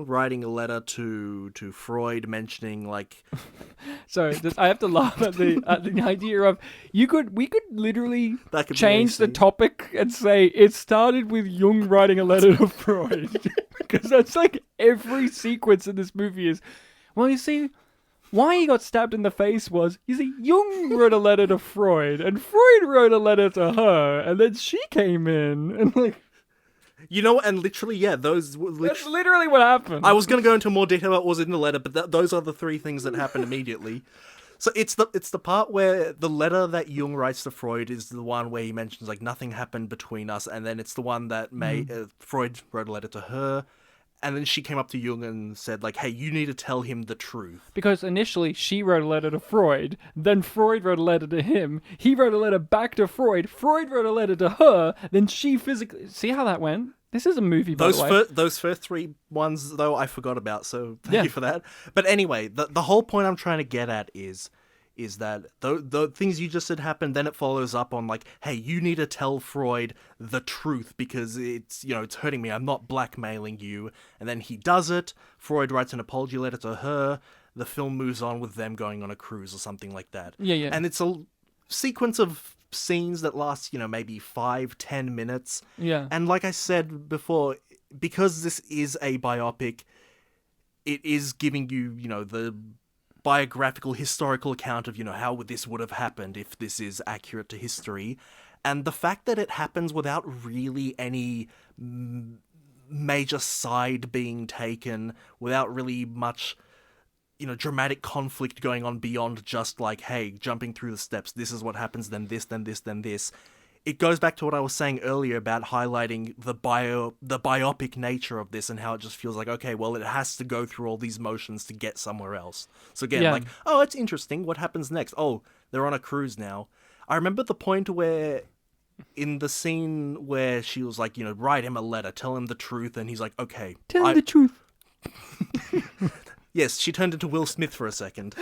writing a letter to Freud mentioning, like... Sorry, I have to laugh at the idea of we could literally change the topic and say it started with Jung writing a letter to Freud, because that's like every sequence in this movie is, well, you see, why he got stabbed in the face was, you see, Jung wrote a letter to Freud, and Freud wrote a letter to her, and then she came in, and like... and literally, those... That's literally what happened. I was going to go into more detail about what was in the letter, but those are the three things that happened immediately. So it's the part where the letter that Jung writes to Freud is the one where he mentions, like, nothing happened between us, and then it's the one that Freud wrote a letter to her, and then she came up to Jung and said, like, hey, you need to tell him the truth. Because initially she wrote a letter to Freud, then Freud wrote a letter to him, he wrote a letter back to Freud wrote a letter to her, then she physically... See how that went? This is a movie, by the way. Those first three ones, though, I forgot about, so thank you for that. But anyway, the whole point I'm trying to get at is that the things you just said happened, then it follows up on, like, hey, you need to tell Freud the truth because it's, it's hurting me. I'm not blackmailing you. And then he does it. Freud writes an apology letter to her. The film moves on with them going on a cruise or something like that. Yeah. And it's a sequence of scenes that last, maybe 5-10 minutes. Yeah. And like I said before, because this is a biopic, it is giving you, the biographical, historical account of, how this would have happened if this is accurate to history. And the fact that it happens without really any major side being taken, without really much, dramatic conflict going on beyond just like, hey, jumping through the steps, this is what happens, then this, then this, then this. It goes back to what I was saying earlier about highlighting the biopic nature of this and how it just feels like, okay, well, it has to go through all these motions to get somewhere else. So again, like, oh, it's interesting. What happens next? Oh, they're on a cruise now. I remember the point where in the scene where she was like, write him a letter, tell him the truth. And he's like, okay. Tell him the truth. Yes, she turned into Will Smith for a second.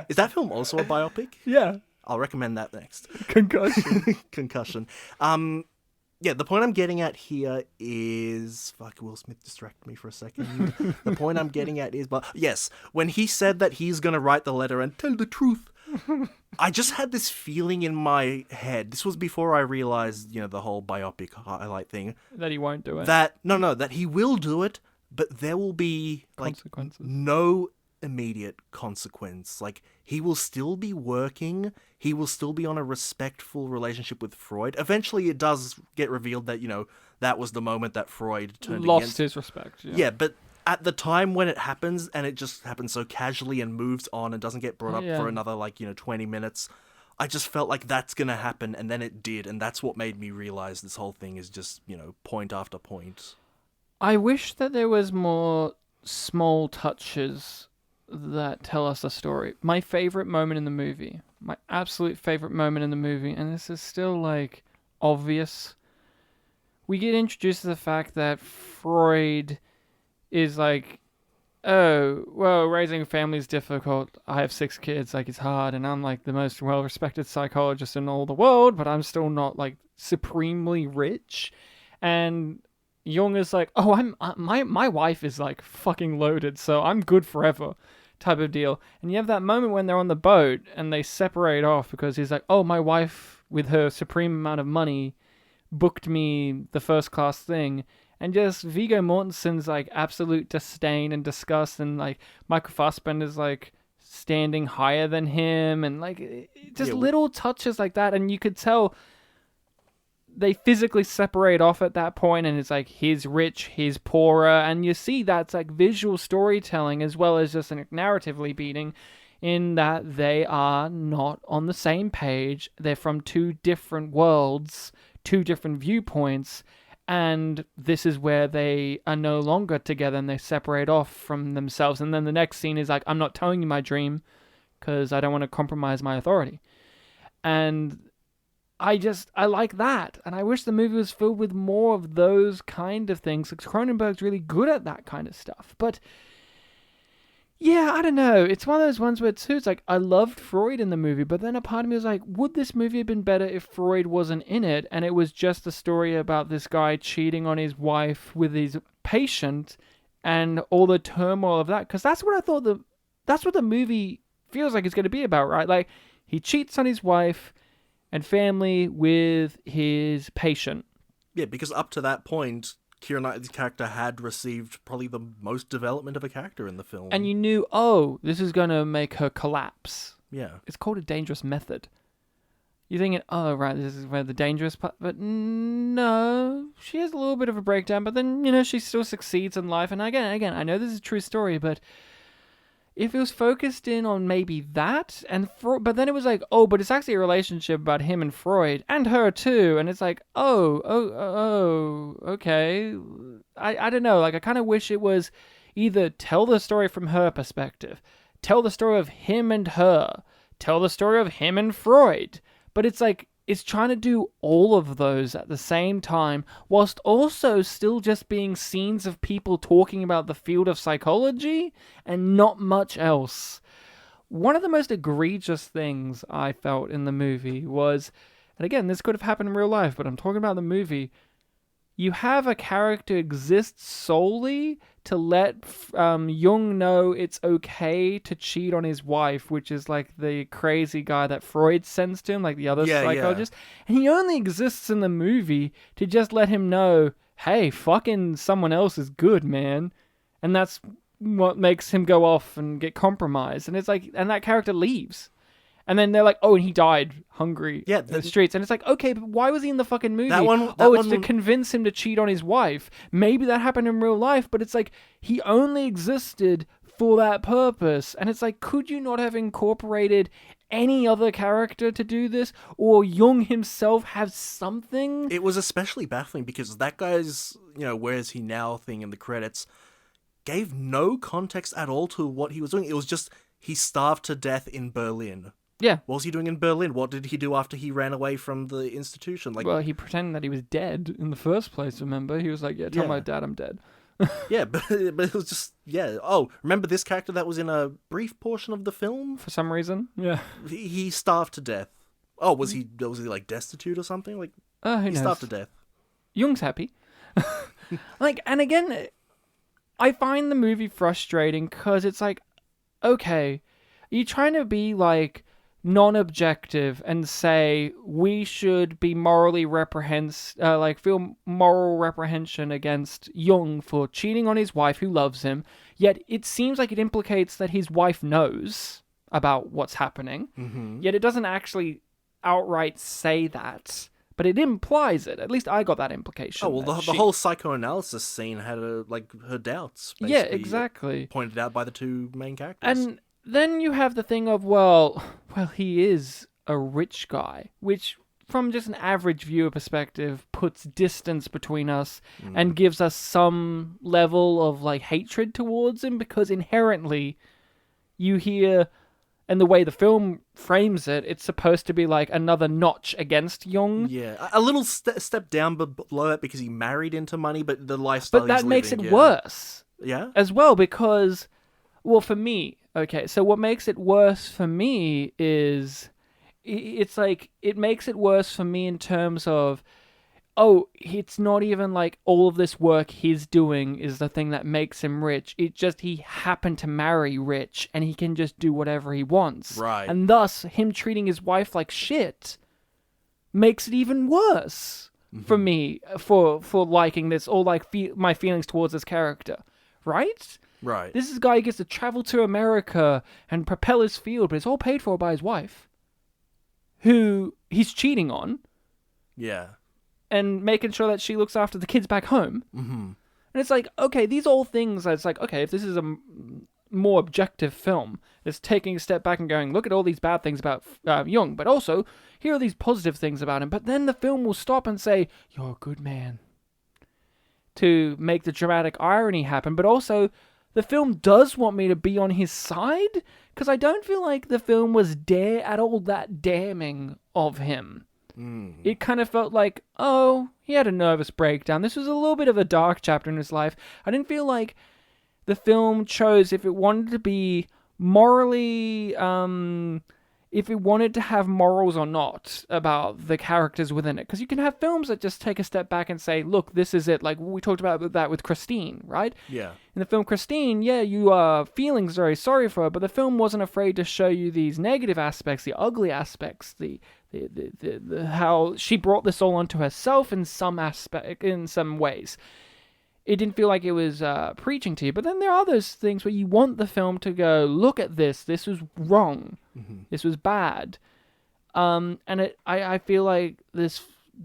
Is that film also a biopic? Yeah. I'll recommend that next. Concussion. Concussion. The point I'm getting at here is... Fuck, Will Smith distracted me for a second. The point I'm getting at is... But yes, when he said that he's going to write the letter and tell the truth, I just had this feeling in my head. This was before I realized, the whole biopic highlight thing. That he won't do it. That he will do it, but there will be, like, consequences. no immediate consequence. Like, he will still be working, he will still be on a respectful relationship with Freud. Eventually, it does get revealed that, that was the moment that Freud turned Lost against... his respect. Yeah, but at the time when it happens, and it just happens so casually and moves on and doesn't get brought up for another, 20 minutes, I just felt like that's gonna happen, and then it did, and that's what made me realize this whole thing is just, point after point. I wish that there was more small touches that tell us a story. My favorite moment in the movie, my absolute favorite moment in the movie, and this is still, obvious. We get introduced to the fact that Freud is like, oh, well, raising a family is difficult. I have 6 kids, it's hard, and I'm, the most well-respected psychologist in all the world, but I'm still not, supremely rich. And Jung is like, oh, my wife is, fucking loaded, so I'm good forever, type of deal. And you have that moment when they're on the boat, and they separate off, because he's like, oh, my wife, with her supreme amount of money, booked me the first-class thing. And just Viggo Mortensen's, absolute disdain and disgust, and, Michael Fassbender's, standing higher than him, and, little touches like that, and you could tell they physically separate off at that point, and it's he's rich, he's poorer, and you see that's, visual storytelling as well as just narratively beating, in that they are not on the same page, they're from 2 different worlds, 2 different viewpoints, and this is where they are no longer together and they separate off from themselves. And then the next scene is I'm not telling you my dream because I don't want to compromise my authority. And I like that. And I wish the movie was filled with more of those kind of things. Cronenberg's really good at that kind of stuff. But yeah, I don't know. It's one of those ones where, too, it's I loved Freud in the movie, but then a part of me was would this movie have been better if Freud wasn't in it, and it was just a story about this guy cheating on his wife with his patient, and all the turmoil of that? Because that's what I thought that's what the movie feels like it's going to be about, right? He cheats on his wife and family with his patient. Yeah, because up to that point, Keira Knightley's character had received probably the most development of a character in the film. And you knew, oh, this is going to make her collapse. Yeah. It's called a dangerous method. You're thinking, oh, right, this is where the dangerous part... But no, she has a little bit of a breakdown, but then, she still succeeds in life. And again, I know this is a true story, but if it was focused in on maybe that, but then it was but it's actually a relationship about him and Freud, and her too, and it's okay. I don't know, I kind of wish it was either tell the story from her perspective, tell the story of him and her, tell the story of him and Freud, but it's it's trying to do all of those at the same time, whilst also still just being scenes of people talking about the field of psychology and not much else. One of the most egregious things I felt in the movie was, and again, this could have happened in real life, but I'm talking about the movie, you have a character exist solely to let Jung know it's okay to cheat on his wife, which is the crazy guy that Freud sends to him, the other psychologist. Yeah. And he only exists in the movie to just let him know, hey, fucking someone else is good, man. And that's what makes him go off and get compromised. And it's and that character leaves. And then they're oh, and he died hungry in the streets. And it's okay, but why was he in the fucking movie? It's to convince him to cheat on his wife. Maybe that happened in real life, but it's he only existed for that purpose. And it's could you not have incorporated any other character to do this? Or Jung himself have something? It was especially baffling because that guy's, where's he now thing in the credits gave no context at all to what he was doing. It was just, he starved to death in Berlin. Yeah. What was he doing in Berlin? What did he do after he ran away from the institution? Well, he pretended that he was dead in the first place, remember? He was tell my dad I'm dead. Yeah, but it was just, Oh, remember this character that was in a brief portion of the film? For some reason? Yeah. He starved to death. Oh, was he destitute or something? Who knows? He starved to death. Jung's happy. And again, I find the movie frustrating because it's okay, are you trying to be non-objective and say we should be morally feel moral reprehension against Jung for cheating on his wife who loves him, yet it seems like it implicates that his wife knows about what's happening, yet it doesn't actually outright say that, but it implies it. At least I got that implication. Oh, well, the whole psychoanalysis scene had her doubts, basically, yeah, exactly, pointed out by the two main characters. And then you have the thing of, well, he is a rich guy, which from just an average viewer perspective puts distance between us and gives us some level of like hatred towards him, because inherently you hear, and the way the film frames it, it's supposed to be like another notch against Jung. Yeah, a little step down below that because he married into money, but the lifestyle But that he's makes living, it worse. Yeah? As well, because, well, for me, okay, so what makes it worse for me is, it's like, it makes it worse for me in terms of, oh, it's not even like all of this work he's doing is the thing that makes him rich. It's just he happened to marry rich and he can just do whatever he wants. Right. And thus, him treating his wife like shit makes it even worse for me for liking this, or like my feelings towards this character. Right? Right. This is a guy who gets to travel to America and propel his field, but it's all paid for by his wife, who he's cheating on. Yeah. And making sure that she looks after the kids back home. Mm-hmm. And it's like, okay, these are all things that it's like, okay, if this is a more objective film, it's taking a step back and going, look at all these bad things about Jung, but also, here are these positive things about him. But then the film will stop and say, you're a good man, to make the dramatic irony happen. But also, the film does want me to be on his side, because I don't feel like the film was at all that damning of him. It kind of felt like, oh, he had a nervous breakdown. This was a little bit of a dark chapter in his life. I didn't feel like the film chose, if it wanted to be morally, if it wanted to have morals or not about the characters within it. Because you can have films that just take a step back and say, look, this is it. Like we talked about that with Christine, right? Yeah. In the film Christine, yeah, you are feeling very sorry for her, but the film wasn't afraid to show you these negative aspects, the ugly aspects, the how she brought this all onto herself in some ways. It didn't feel like it was preaching to you, but then there are those things where you want the film to go, look at this was wrong, this was bad, and I feel like this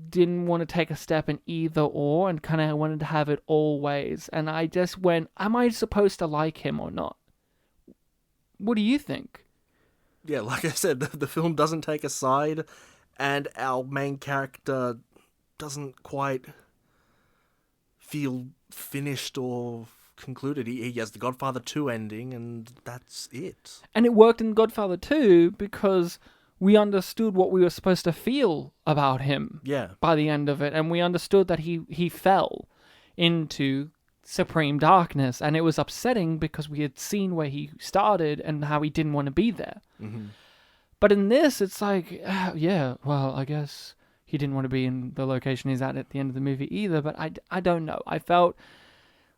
didn't want to take a step in either or, and kind of wanted to have it all ways, and I just went, am I supposed to like him or not? What do you think? Yeah, like I said, the film doesn't take a side, and our main character doesn't quite feel finished or concluded. He has the Godfather 2 ending, and that's it. And it worked in Godfather 2 because we understood what we were supposed to feel about him by the end of it, and we understood that he fell into supreme darkness, and it was upsetting because we had seen where he started and how he didn't want to be there. But in this, it's like, well, I guess he didn't want to be in the location he's at the end of the movie either, but I don't know. I felt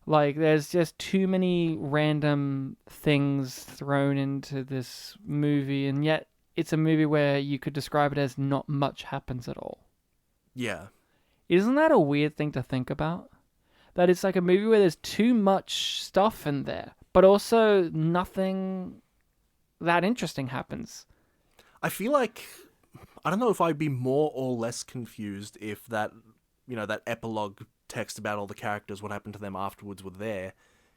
like there's just too many random things thrown into this movie, and yet it's a movie where you could describe it as not much happens at all. Yeah. Isn't that a weird thing to think about? That it's like a movie where there's too much stuff in there, but also nothing that interesting happens. I feel like, I don't know if I'd be more or less confused if that epilogue text about all the characters, what happened to them afterwards, were there.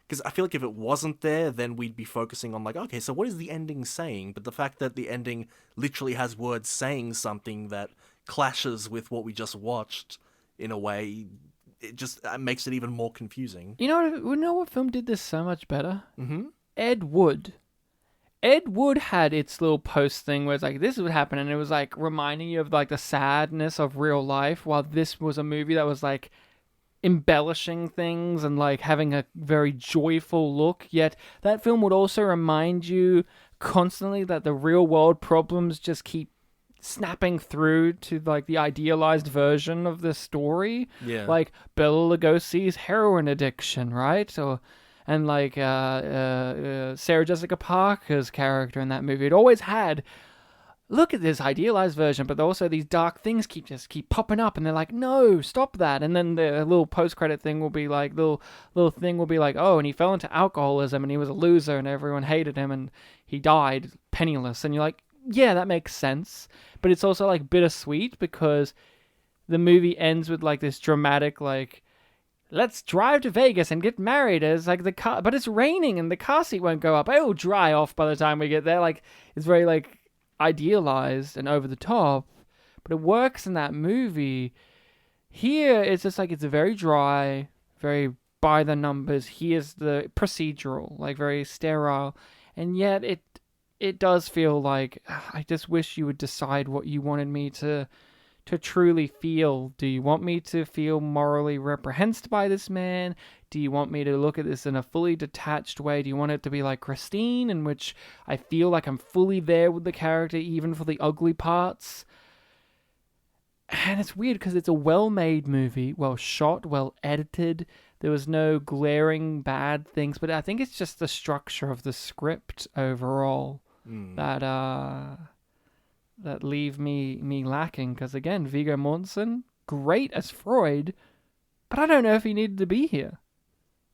Because I feel like if it wasn't there, then we'd be focusing on like, okay, so what is the ending saying? But the fact that the ending literally has words saying something that clashes with what we just watched, in a way, it just makes it even more confusing. You know what film did this so much better? Ed Wood. Ed Wood had its little post thing where it's like, this would happen, and it was like reminding you of like the sadness of real life, while this was a movie that was like embellishing things and like having a very joyful look. Yet that film would also remind you constantly that the real world problems just keep snapping through to like the idealized version of the story. Yeah. Like Bela Lugosi's heroin addiction, right? And like Sarah Jessica Parker's character in that movie. It always had look at this idealized version, but also these dark things keep popping up, and they're like, no, stop that. And then the little post-credit thing will be like, little thing will be like, oh, and he fell into alcoholism, and he was a loser, and everyone hated him, and he died penniless. And you're like, yeah, that makes sense. But it's also like bittersweet, because the movie ends with like this dramatic, like, let's drive to Vegas and get married as like the car, but it's raining and the car seat won't go up. It'll dry off by the time we get there. Like, it's very like idealized and over the top, but it works in that movie. Here, it's just like, it's very dry, very by the numbers. Here's the procedural, like very sterile, and yet it does feel like, I just wish you would decide what you wanted me to truly feel. Do you want me to feel morally reprehensible by this man? Do you want me to look at this in a fully detached way? Do you want it to be like Christine, in which I feel like I'm fully there with the character, even for the ugly parts? And it's weird because it's a well-made movie, well shot, well edited. There was no glaring bad things, but I think it's just the structure of the script overall that leave me lacking. Because again, Viggo Mortensen, great as Freud, but I don't know if he needed to be here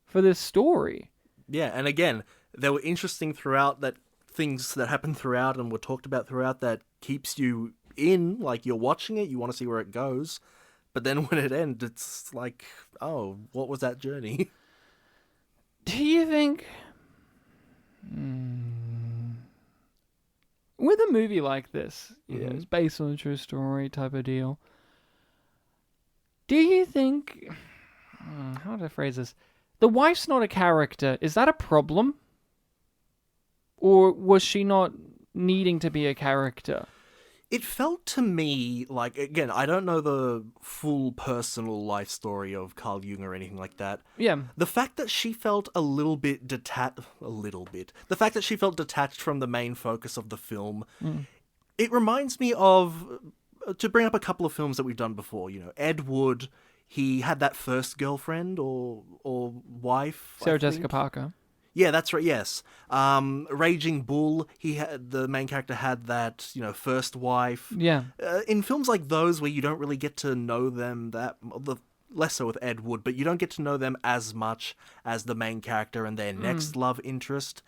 for this story. Yeah, and again, they were interesting throughout, that things that happened throughout and were talked about throughout that keeps you in, like you're watching it, you want to see where it goes. But then when it ends, it's like, oh, what was that journey? Do you think... with a movie like this, yeah, it's based on a true story type of deal, do you think... how do I phrase this? The wife's not a character. Is that a problem? Or was she not needing to be a character? It felt to me like, again, I don't know the full personal life story of Carl Jung or anything like that. Yeah. The fact that she felt the fact that she felt detached from the main focus of the film, it reminds me of, to bring up a couple of films that we've done before, you know, Ed Wood, he had that first girlfriend or wife. Sarah Jessica Parker. Yeah, that's right. Yes, Raging Bull. The main character had that, you know, first wife. Yeah. In films like those where you don't really get to know them less so with Ed Wood, but you don't get to know them as much as the main character and their next love interest.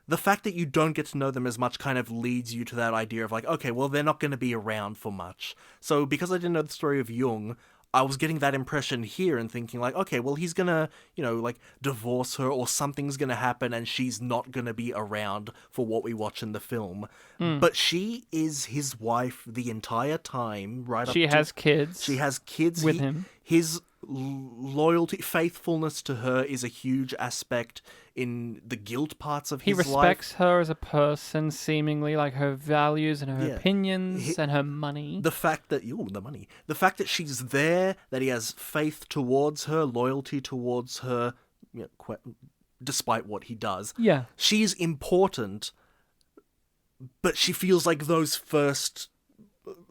The fact that you don't get to know them as much kind of leads you to that idea of like, okay, well, they're not going to be around for much. So because I didn't know the story of Jung, I was getting that impression here and thinking like, okay, well, he's gonna, you know, like divorce her or something's gonna happen and she's not gonna be around for what we watch in the film. But she is his wife the entire time, right? She has kids. She has kids with him. His loyalty, faithfulness to her is a huge aspect in the guilt parts of his life. He respects her as a person, seemingly, like her values and her opinions and her money. The fact that the fact that she's there, that he has faith towards her, loyalty towards her, you know, despite what he does. Yeah, she's important, but she feels like those first.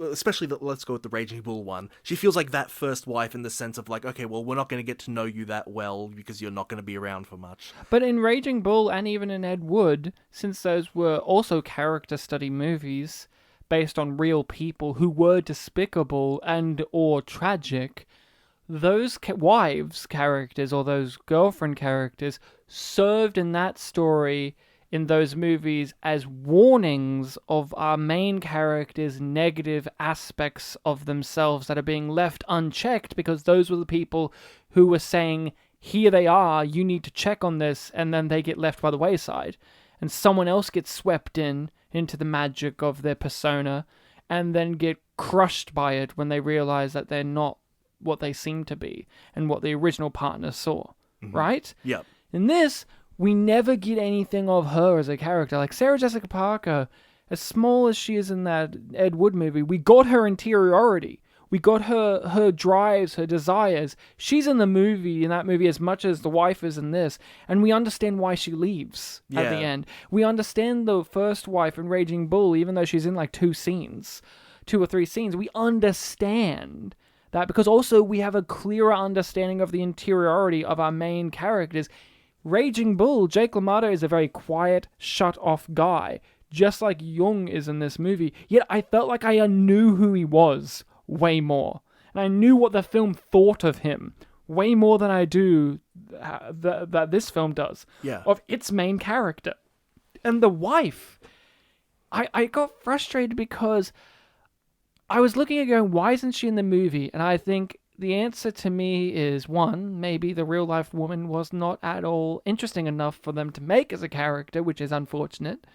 Especially let's go with the Raging Bull one. She feels like that first wife in the sense of like, okay, well, we're not going to get to know you that well because you're not going to be around for much. But in Raging Bull and even in Ed Wood, since those were also character study movies based on real people who were despicable and or tragic, those wives characters or those girlfriend characters served in that story in those movies as warnings of our main characters' negative aspects of themselves that are being left unchecked because those were the people who were saying, here they are, you need to check on this, and then they get left by the wayside. And someone else gets swept into the magic of their persona and then get crushed by it when they realize that they're not what they seem to be and what the original partner saw, right? Yeah. In this, we never get anything of her as a character. Like Sarah Jessica Parker, as small as she is in that Ed Wood movie, we got her interiority. We got her drives, her desires. She's in that movie as much as the wife is in this, and we understand why she leaves at the end. We understand the first wife in Raging Bull, even though she's in like 2 or 3 scenes. We understand that because also we have a clearer understanding of the interiority of our main characters. Raging Bull, Jake LaMotta is a very quiet, shut-off guy. just like Jung is in this movie. Yet I felt like I knew who he was way more. And I knew what the film thought of him way more than I do that this film does. Yeah. Of its main character. And the wife. I got frustrated because I was looking at going, why isn't she in the movie? And I think the answer to me is, one, maybe the real-life woman was not at all interesting enough for them to make as a character, which is unfortunate,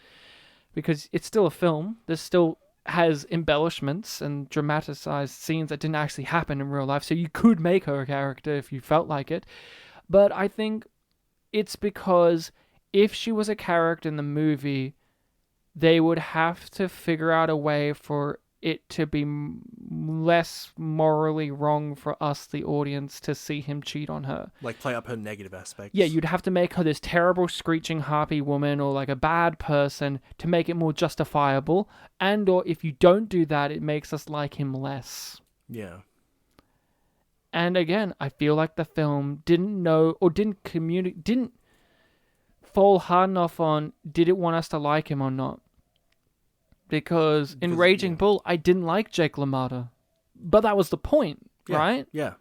because it's still a film. This still has embellishments and dramatized scenes that didn't actually happen in real life, so you could make her a character if you felt like it. But I think it's because if she was a character in the movie, they would have to figure out a way for it to be less morally wrong for us, the audience, to see him cheat on her. Like, play up her negative aspects. Yeah, you'd have to make her this terrible, screeching, harpy woman or like a bad person to make it more justifiable. And or if you don't do that, it makes us like him less. Yeah. And again, I feel like the film didn't know or didn't fall hard enough on did it want us to like him or not. Because in Raging Bull, I didn't like Jake LaMotta. But that was the point, right? Yeah.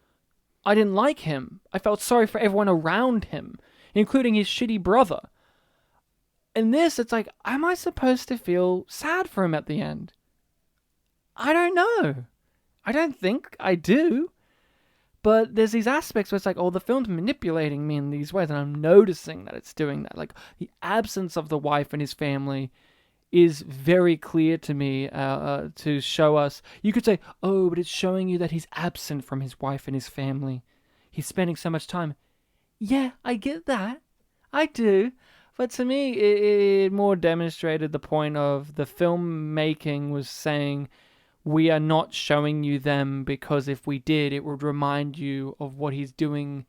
I didn't like him. I felt sorry for everyone around him, including his shitty brother. In this, it's like, am I supposed to feel sad for him at the end? I don't know. I don't think I do. But there's these aspects where it's like, oh, the film's manipulating me in these ways, and I'm noticing that it's doing that. Like, the absence of the wife and his family is very clear to me to show us. You could say, oh, but it's showing you that he's absent from his wife and his family. He's spending so much time. Yeah, I get that. I do. But to me, it more demonstrated the point of the filmmaking was saying, we are not showing you them because if we did, it would remind you of what he's doing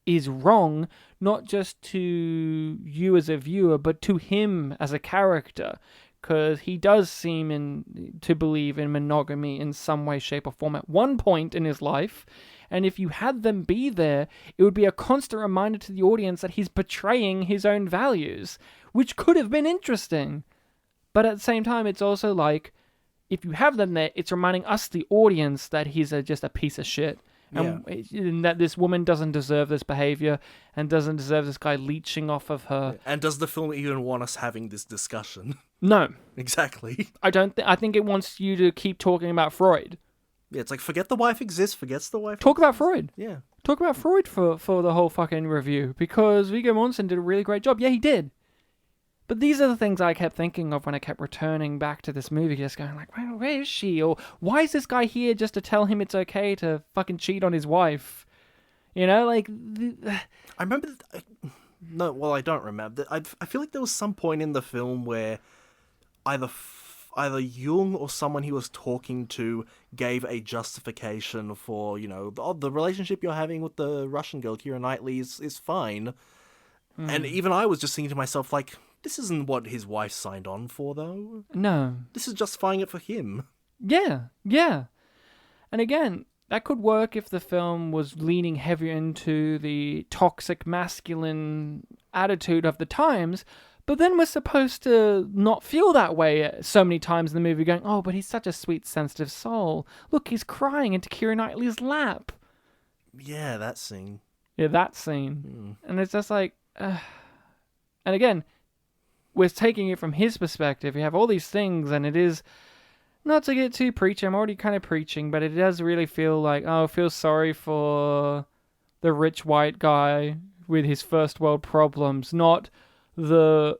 is wrong, not just to you as a viewer, but to him as a character, because he does seem to believe in monogamy in some way, shape, or form at one point in his life, and if you had them be there, it would be a constant reminder to the audience that he's betraying his own values, which could have been interesting. But at the same time, it's also like, if you have them there, it's reminding us, the audience, that he's just a piece of shit. And that this woman doesn't deserve this behavior and doesn't deserve this guy leeching off of her. And does the film even want us having this discussion? No. Exactly. I think it wants you to keep talking about Freud. Yeah, it's like, forget the wife exists, forgets the wife Talk about Freud. Yeah. Talk about Freud for the whole fucking review, because Viggo Mortensen did a really great job. Yeah, he did. But these are the things I kept thinking of when I kept returning back to this movie, just going like, where is she? Or why is this guy here just to tell him it's okay to fucking cheat on his wife? You know, like... I remember... No, well, I don't remember. I feel like there was some point in the film where either Jung or someone he was talking to gave a justification for, you know, the relationship you're having with the Russian girl, Keira Knightley, is fine. And even I was just thinking to myself, like... This isn't what his wife signed on for, though. No. This is justifying it for him. Yeah. And again, that could work if the film was leaning heavier into the toxic masculine attitude of the times, but then we're supposed to not feel that way so many times in the movie, going, oh, but he's such a sweet, sensitive soul. Look, he's crying into Keira Knightley's lap. Yeah, that scene. Yeah, that scene. And it's just like... And again... We're taking it from his perspective. You have all these things, and it is, not to get too preachy, I'm already kind of preaching, but it does really feel like, oh, I feel sorry for the rich white guy with his first world problems, not the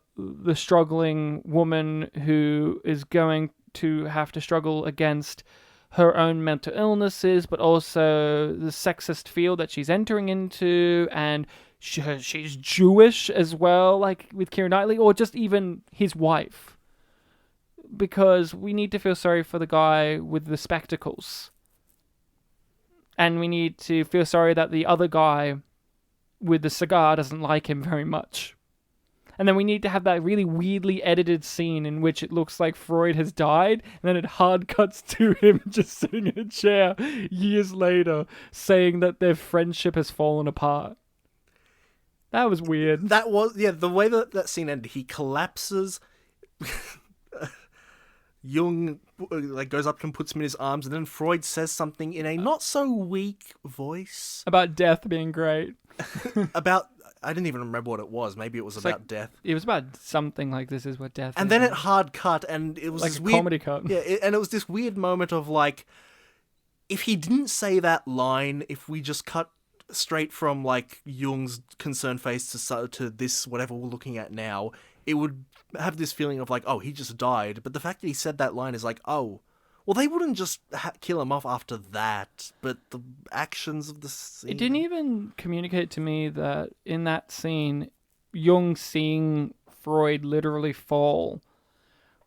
struggling woman who is going to have to struggle against her own mental illnesses, but also the sexist field that she's entering into, and she's Jewish as well, like with Keira Knightley, or just even his wife. Because we need to feel sorry for the guy with the spectacles. And we need to feel sorry that the other guy with the cigar doesn't like him very much. And then we need to have that really weirdly edited scene in which it looks like Freud has died, and then it hard cuts to him just sitting in a chair years later, saying that their friendship has fallen apart. That was weird. That was, yeah, the way that scene ended, he collapses. Jung like goes up and puts him in his arms, and then Freud says something in a not so weak voice About death being great. about, I didn't even remember what it was. Maybe it was about death. It was about something like this is what death is. And then it hard cut, and it was like this a weird comedy cut. Yeah, and it was this weird moment of like, if he didn't say that line, if we just cut straight from like Jung's concerned face to this whatever we're looking at now, it would have this feeling of like, oh, he just died. But the fact that he said that line is like, oh, well, they wouldn't just kill him off after that, but the actions of the scene. It didn't even communicate to me that in that scene, Jung seeing Freud literally fall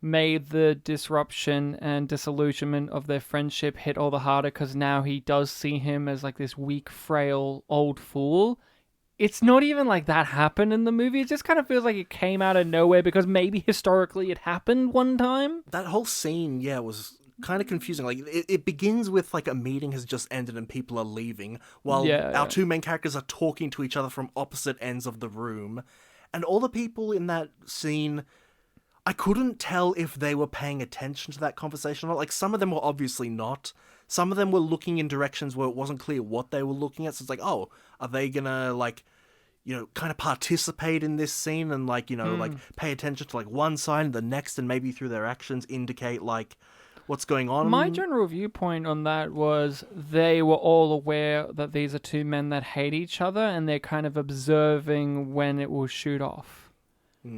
made the disruption and disillusionment of their friendship hit all the harder, because now he does see him as like this weak, frail, old fool. It's not even like that happened in the movie. It just kind of feels like it came out of nowhere because maybe historically it happened one time. That whole scene, yeah, was kind of confusing. Like, it begins with like a meeting has just ended and people are leaving, while our two main characters are talking to each other from opposite ends of the room. And all the people in that scene, I couldn't tell if they were paying attention to that conversation or not. Like, some of them were obviously not. Some of them were looking in directions where it wasn't clear what they were looking at. So it's like, oh, are they gonna, like, you know, kind of participate in this scene and, like, you know, like, pay attention to, like, one side and the next, and maybe through their actions indicate, like, what's going on? My general viewpoint on that was they were all aware that these are two men that hate each other, and they're kind of observing when it will shoot off.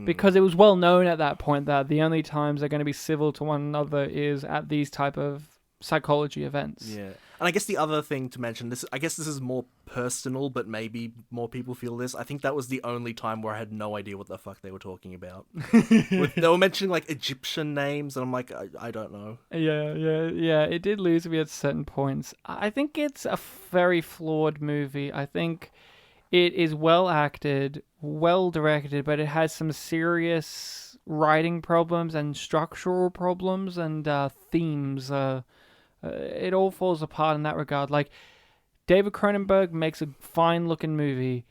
Because it was well known at that point that the only times they're going to be civil to one another is at these type of psychology events. Yeah. And I guess the other thing to mention, I guess this is more personal, but maybe more people feel this. I think that was the only time where I had no idea what the fuck they were talking about. They were mentioning, like, Egyptian names, and I'm like, I don't know. Yeah. It did lose me at certain points. I think it's a very flawed movie. I think it is well acted, well directed, but it has some serious writing problems and structural problems and themes. It all falls apart in that regard. Like, David Cronenberg makes a fine-looking movie.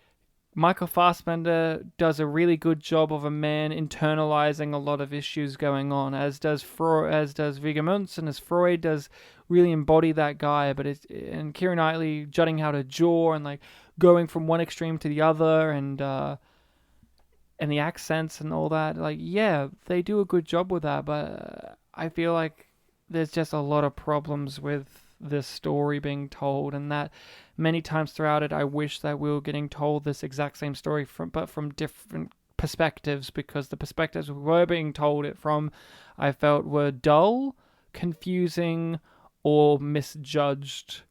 Michael Fassbender does a really good job of a man internalizing a lot of issues going on, as does Viggo Mortensen, as Freud does really embody that guy. But and Keira Knightley jutting out her jaw and like going from one extreme to the other, and the accents and all that. Like, yeah, they do a good job with that, but I feel like there's just a lot of problems with this story being told, and that many times throughout it, I wish that we were getting told this exact same story from different perspectives, because the perspectives we were being told it from, I felt, were dull, confusing, or misjudged.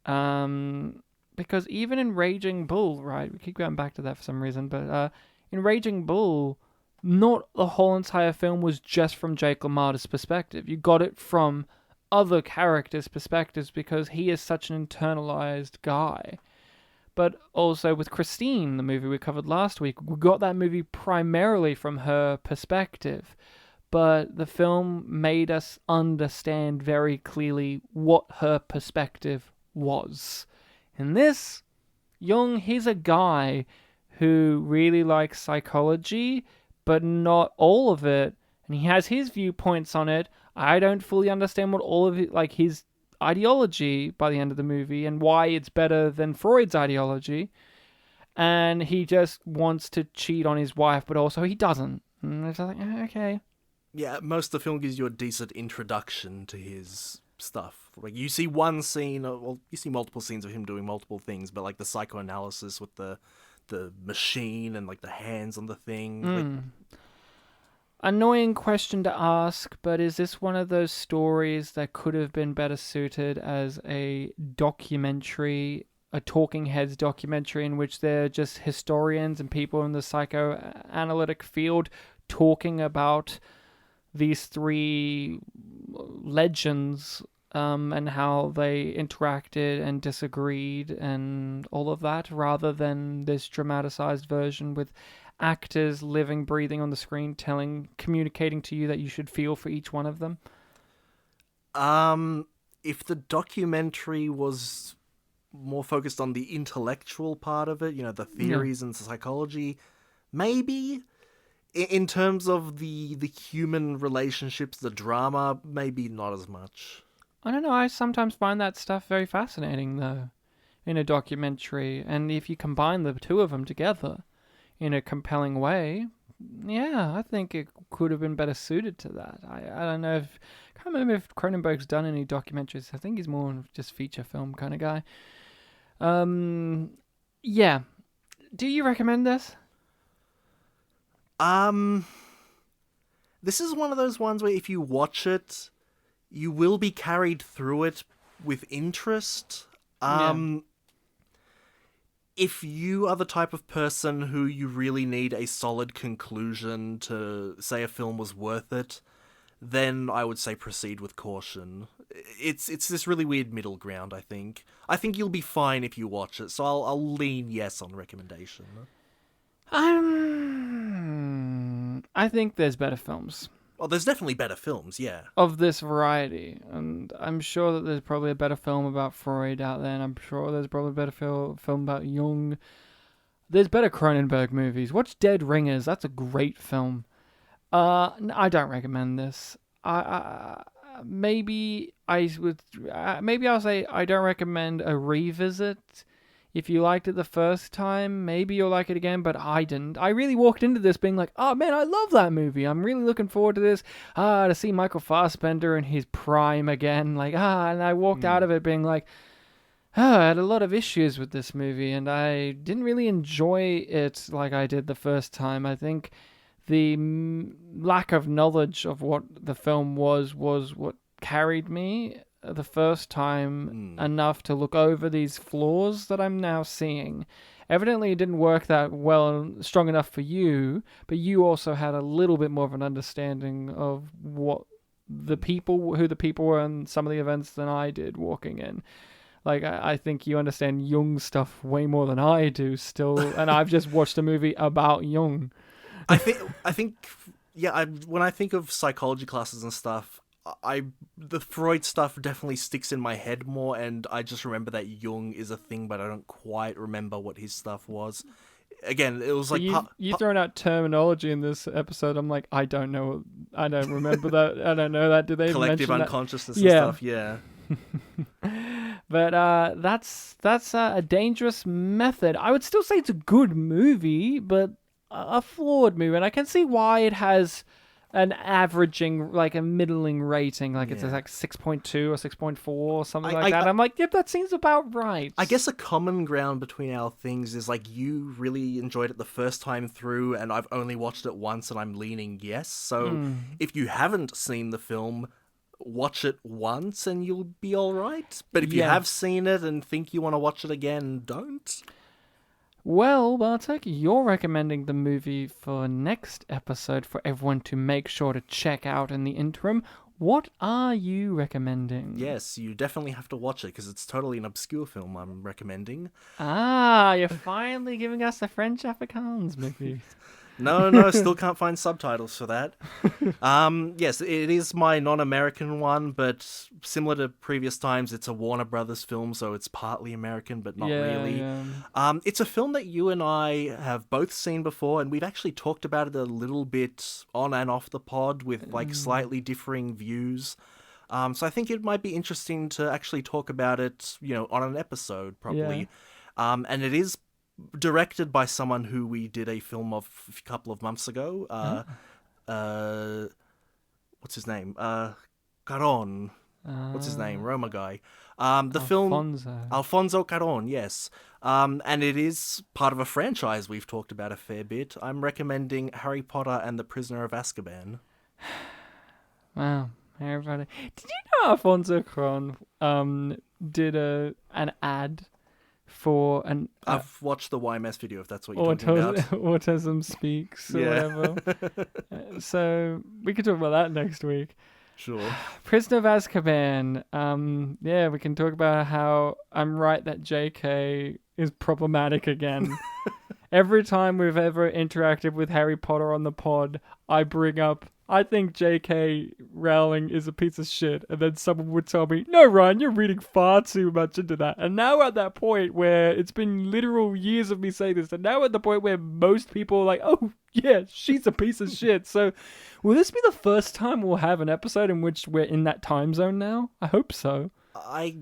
Because even in Raging Bull, right, we keep going back to that for some reason, but in Raging Bull, not the whole entire film was just from Jake LaMotta's perspective. You got it from other characters' perspectives because he is such an internalized guy. But also with Christine, the movie we covered last week, we got that movie primarily from her perspective. But the film made us understand very clearly what her perspective was. In this, Jung, he's a guy who really likes psychology, but not all of it, and he has his viewpoints on it. I don't fully understand what all of it, like his ideology by the end of the movie, and why it's better than Freud's ideology. And he just wants to cheat on his wife, but also he doesn't. And it's like, okay. Yeah, most of the film gives you a decent introduction to his stuff. Like, you see one scene, well, you see multiple scenes of him doing multiple things, but like the psychoanalysis with the machine and like the hands on the thing. Like... Annoying question to ask, but is this one of those stories that could have been better suited as a documentary, a talking heads documentary, in which they're just historians and people in the psychoanalytic field talking about these three legends and how they interacted and disagreed and all of that, rather than this dramatized version with actors living, breathing on the screen, communicating to you that you should feel for each one of them? If the documentary was more focused on the intellectual part of it, you know, the theories and psychology, maybe. In terms of the human relationships, the drama, maybe not as much. I don't know. I sometimes find that stuff very fascinating, though, in a documentary. And if you combine the two of them together in a compelling way, yeah, I think it could have been better suited to that. I don't know if... I can't remember if Cronenberg's done any documentaries. I think he's more of just feature film kind of guy. Yeah. Do you recommend this? This is one of those ones where if you watch it, you will be carried through it with interest. If you are the type of person who you really need a solid conclusion to say a film was worth it, then I would say proceed with caution. It's this really weird middle ground, I think. I think you'll be fine if you watch it, so I'll lean yes on recommendation. I think there's better films. Well, there's definitely better films, yeah. Of this variety, and I'm sure that there's probably a better film about Freud out there, and I'm sure there's probably a better film about Jung. There's better Cronenberg movies. Watch Dead Ringers. That's a great film. I don't recommend this. Maybe I'll say I don't recommend a revisit. If you liked it the first time, maybe you'll like it again, but I didn't. I really walked into this being like, oh man, I love that movie. I'm really looking forward to this. To see Michael Fassbender in his prime again. And I walked out of it being like, I had a lot of issues with this movie, and I didn't really enjoy it like I did the first time. I think the lack of knowledge of what the film was what carried me the first time enough to look over these flaws that I'm now seeing. Evidently it didn't work that well, strong enough for you, but you also had a little bit more of an understanding of who the people were and some of the events than I did walking in. I think you understand Jung stuff way more than I do still, and I've just watched a movie about Jung. I think, when I think of psychology classes and stuff, the Freud stuff definitely sticks in my head more, and I just remember that Jung is a thing, but I don't quite remember what his stuff was. Again, it was like... You throwing out terminology in this episode, I'm like, I don't know. I don't remember that. I don't know that. Do they collective mention unconsciousness and stuff, yeah. But that's a dangerous method. I would still say it's a good movie, but a flawed movie, and I can see why it has an averaging, a middling rating, it's 6.2 or 6.4 or something like that. I'm like, yep, that seems about right. I guess a common ground between our things is you really enjoyed it the first time through, and I've only watched it once, and I'm leaning yes. So if you haven't seen the film, watch it once and you'll be all right. But if you have seen it and think you want to watch it again, don't. Well, Bartek, you're recommending the movie for next episode for everyone to make sure to check out in the interim. What are you recommending? Yes, you definitely have to watch it because it's totally an obscure film I'm recommending. You're finally giving us a French Afrikaans movie. No, still can't find subtitles for that. Yes, it is my non-American one, but similar to previous times, it's a Warner Brothers film, so it's partly American, but not really. Yeah. It's a film that you and I have both seen before, and we've actually talked about it a little bit on and off the pod with slightly differing views. So I think it might be interesting to actually talk about it, on an episode, probably. Yeah. And it is directed by someone who we did a film of a couple of months ago. What's his name? Caron. What's his name? Roma guy. Film Alfonso Caron, yes. And it is part of a franchise we've talked about a fair bit. I'm recommending Harry Potter and the Prisoner of Azkaban. Wow, everybody. Did you know Alfonso Caron did an ad for an... I've watched the YMS video, if that's what you're talking about. Autism Speaks, or whatever. So we could talk about that next week. Sure. Prisoner of Azkaban. We can talk about how I'm right that JK is problematic again. Every time we've ever interacted with Harry Potter on the pod, I bring up, I think J.K. Rowling is a piece of shit. And then someone would tell me, no, Ryan, you're reading far too much into that. And now we're at that point where it's been literal years of me saying this. And now we're at the point where most people are like, oh, yeah, she's a piece of shit. So will this be the first time we'll have an episode in which we're in that time zone now? I hope so. I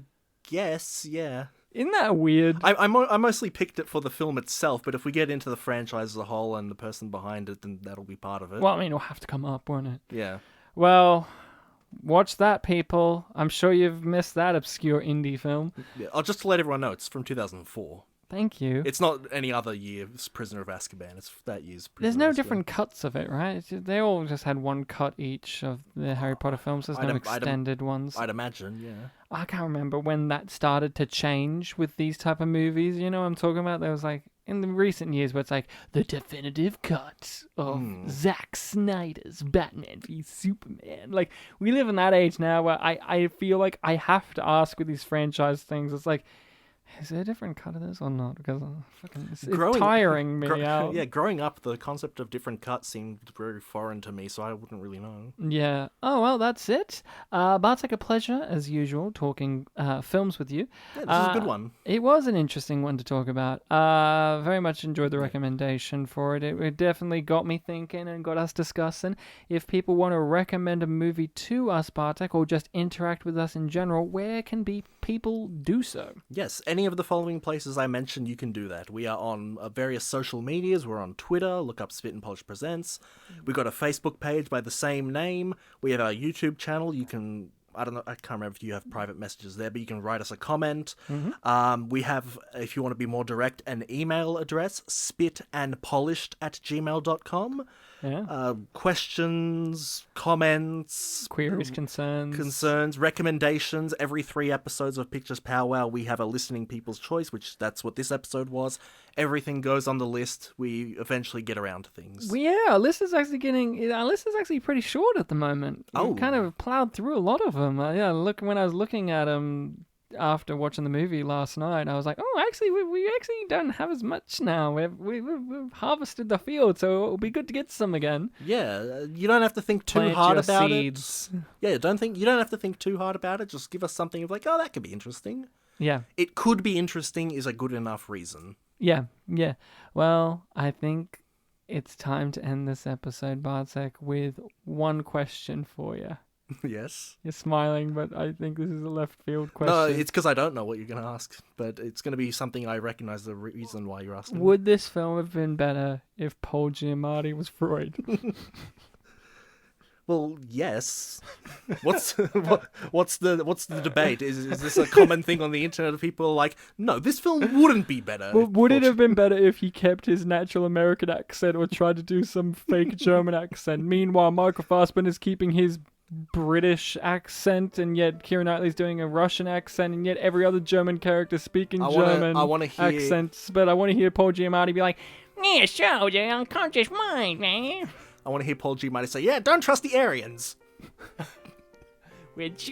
guess, yeah. Isn't that weird? I mostly picked it for the film itself, but if we get into the franchise as a whole and the person behind it, then that'll be part of it. Well, I mean, it'll have to come up, won't it? Yeah. Well, watch that, people. I'm sure you've missed that obscure indie film. Yeah. Just to let everyone know, it's from 2004. Thank you. It's not any other year's Prisoner of Azkaban. It's that year's Prisoner There's of no Azkaban. different cuts of it, right? They all just had one cut each of the Harry Potter films. There's no extended ones. I'd imagine, yeah. I can't remember when that started to change with these type of movies. You know what I'm talking about? There was like, in the recent years, where it's like, the definitive cut of Zack Snyder's Batman v Superman. Like, we live in that age now where I feel like I have to ask with these franchise things. It's like, is there a different cut of this or not? Because it's tiring me out. Yeah, growing up, the concept of different cuts seemed very foreign to me, so I wouldn't really know. Yeah. Oh, well, that's it. Bartek, a pleasure, as usual, talking films with you. Yeah, this is a good one. It was an interesting one to talk about. Very much enjoyed the recommendation for it. It definitely got me thinking and got us discussing. If people want to recommend a movie to us, Bartek, or just interact with us in general, where can people do so? Yes, any of the following places I mentioned, you can do that. We are on various social medias. We're on Twitter. Look up Spit and Polish Presents. We've got a Facebook page by the same name. We have our YouTube channel. You can... I don't know, I can't remember if you have private messages there, but you can write us a comment. We have, if you want to be more direct, an email address, spitandpolished@gmail.com. Yeah. Questions, comments, Queries, concerns, recommendations. Every 3 episodes of Pictures Powwow, we have a listening people's choice, which that's what this episode was. Everything goes on the list. We eventually get around to things. Well, yeah, our list is actually pretty short at the moment. We kind of plowed through a lot of them. When I was looking at them after watching the movie last night, I was like, oh, actually, we actually don't have as much now. We've harvested the field, so it'll be good to get some again. Yeah, you don't have to think too Plant hard your about seeds. it. Yeah, you don't have to think too hard about it. Just give us something of like, oh, that could be interesting. Yeah. It could be interesting is a good enough reason. Yeah. Well, I think it's time to end this episode, Bartek, with one question for you. Yes. You're smiling, but I think this is a left field question. No, it's because I don't know what you're going to ask, but it's going to be something I recognize the reason why you're asking. Would this film have been better if Paul Giamatti was Freud? Well, yes. What's the debate? Is this a common thing on the internet of people like, no, this film wouldn't be better? Well, would it have been better if he kept his natural American accent or tried to do some fake German accent? Meanwhile, Michael Fassbender is keeping his British accent, and yet Keira Knightley's doing a Russian accent, and yet every other German character speaking German accents. But I want to hear Paul Giamatti be like, yeah, show the unconscious mind, man. I want to hear Paul Giamatti say, yeah, don't trust the Aryans. Which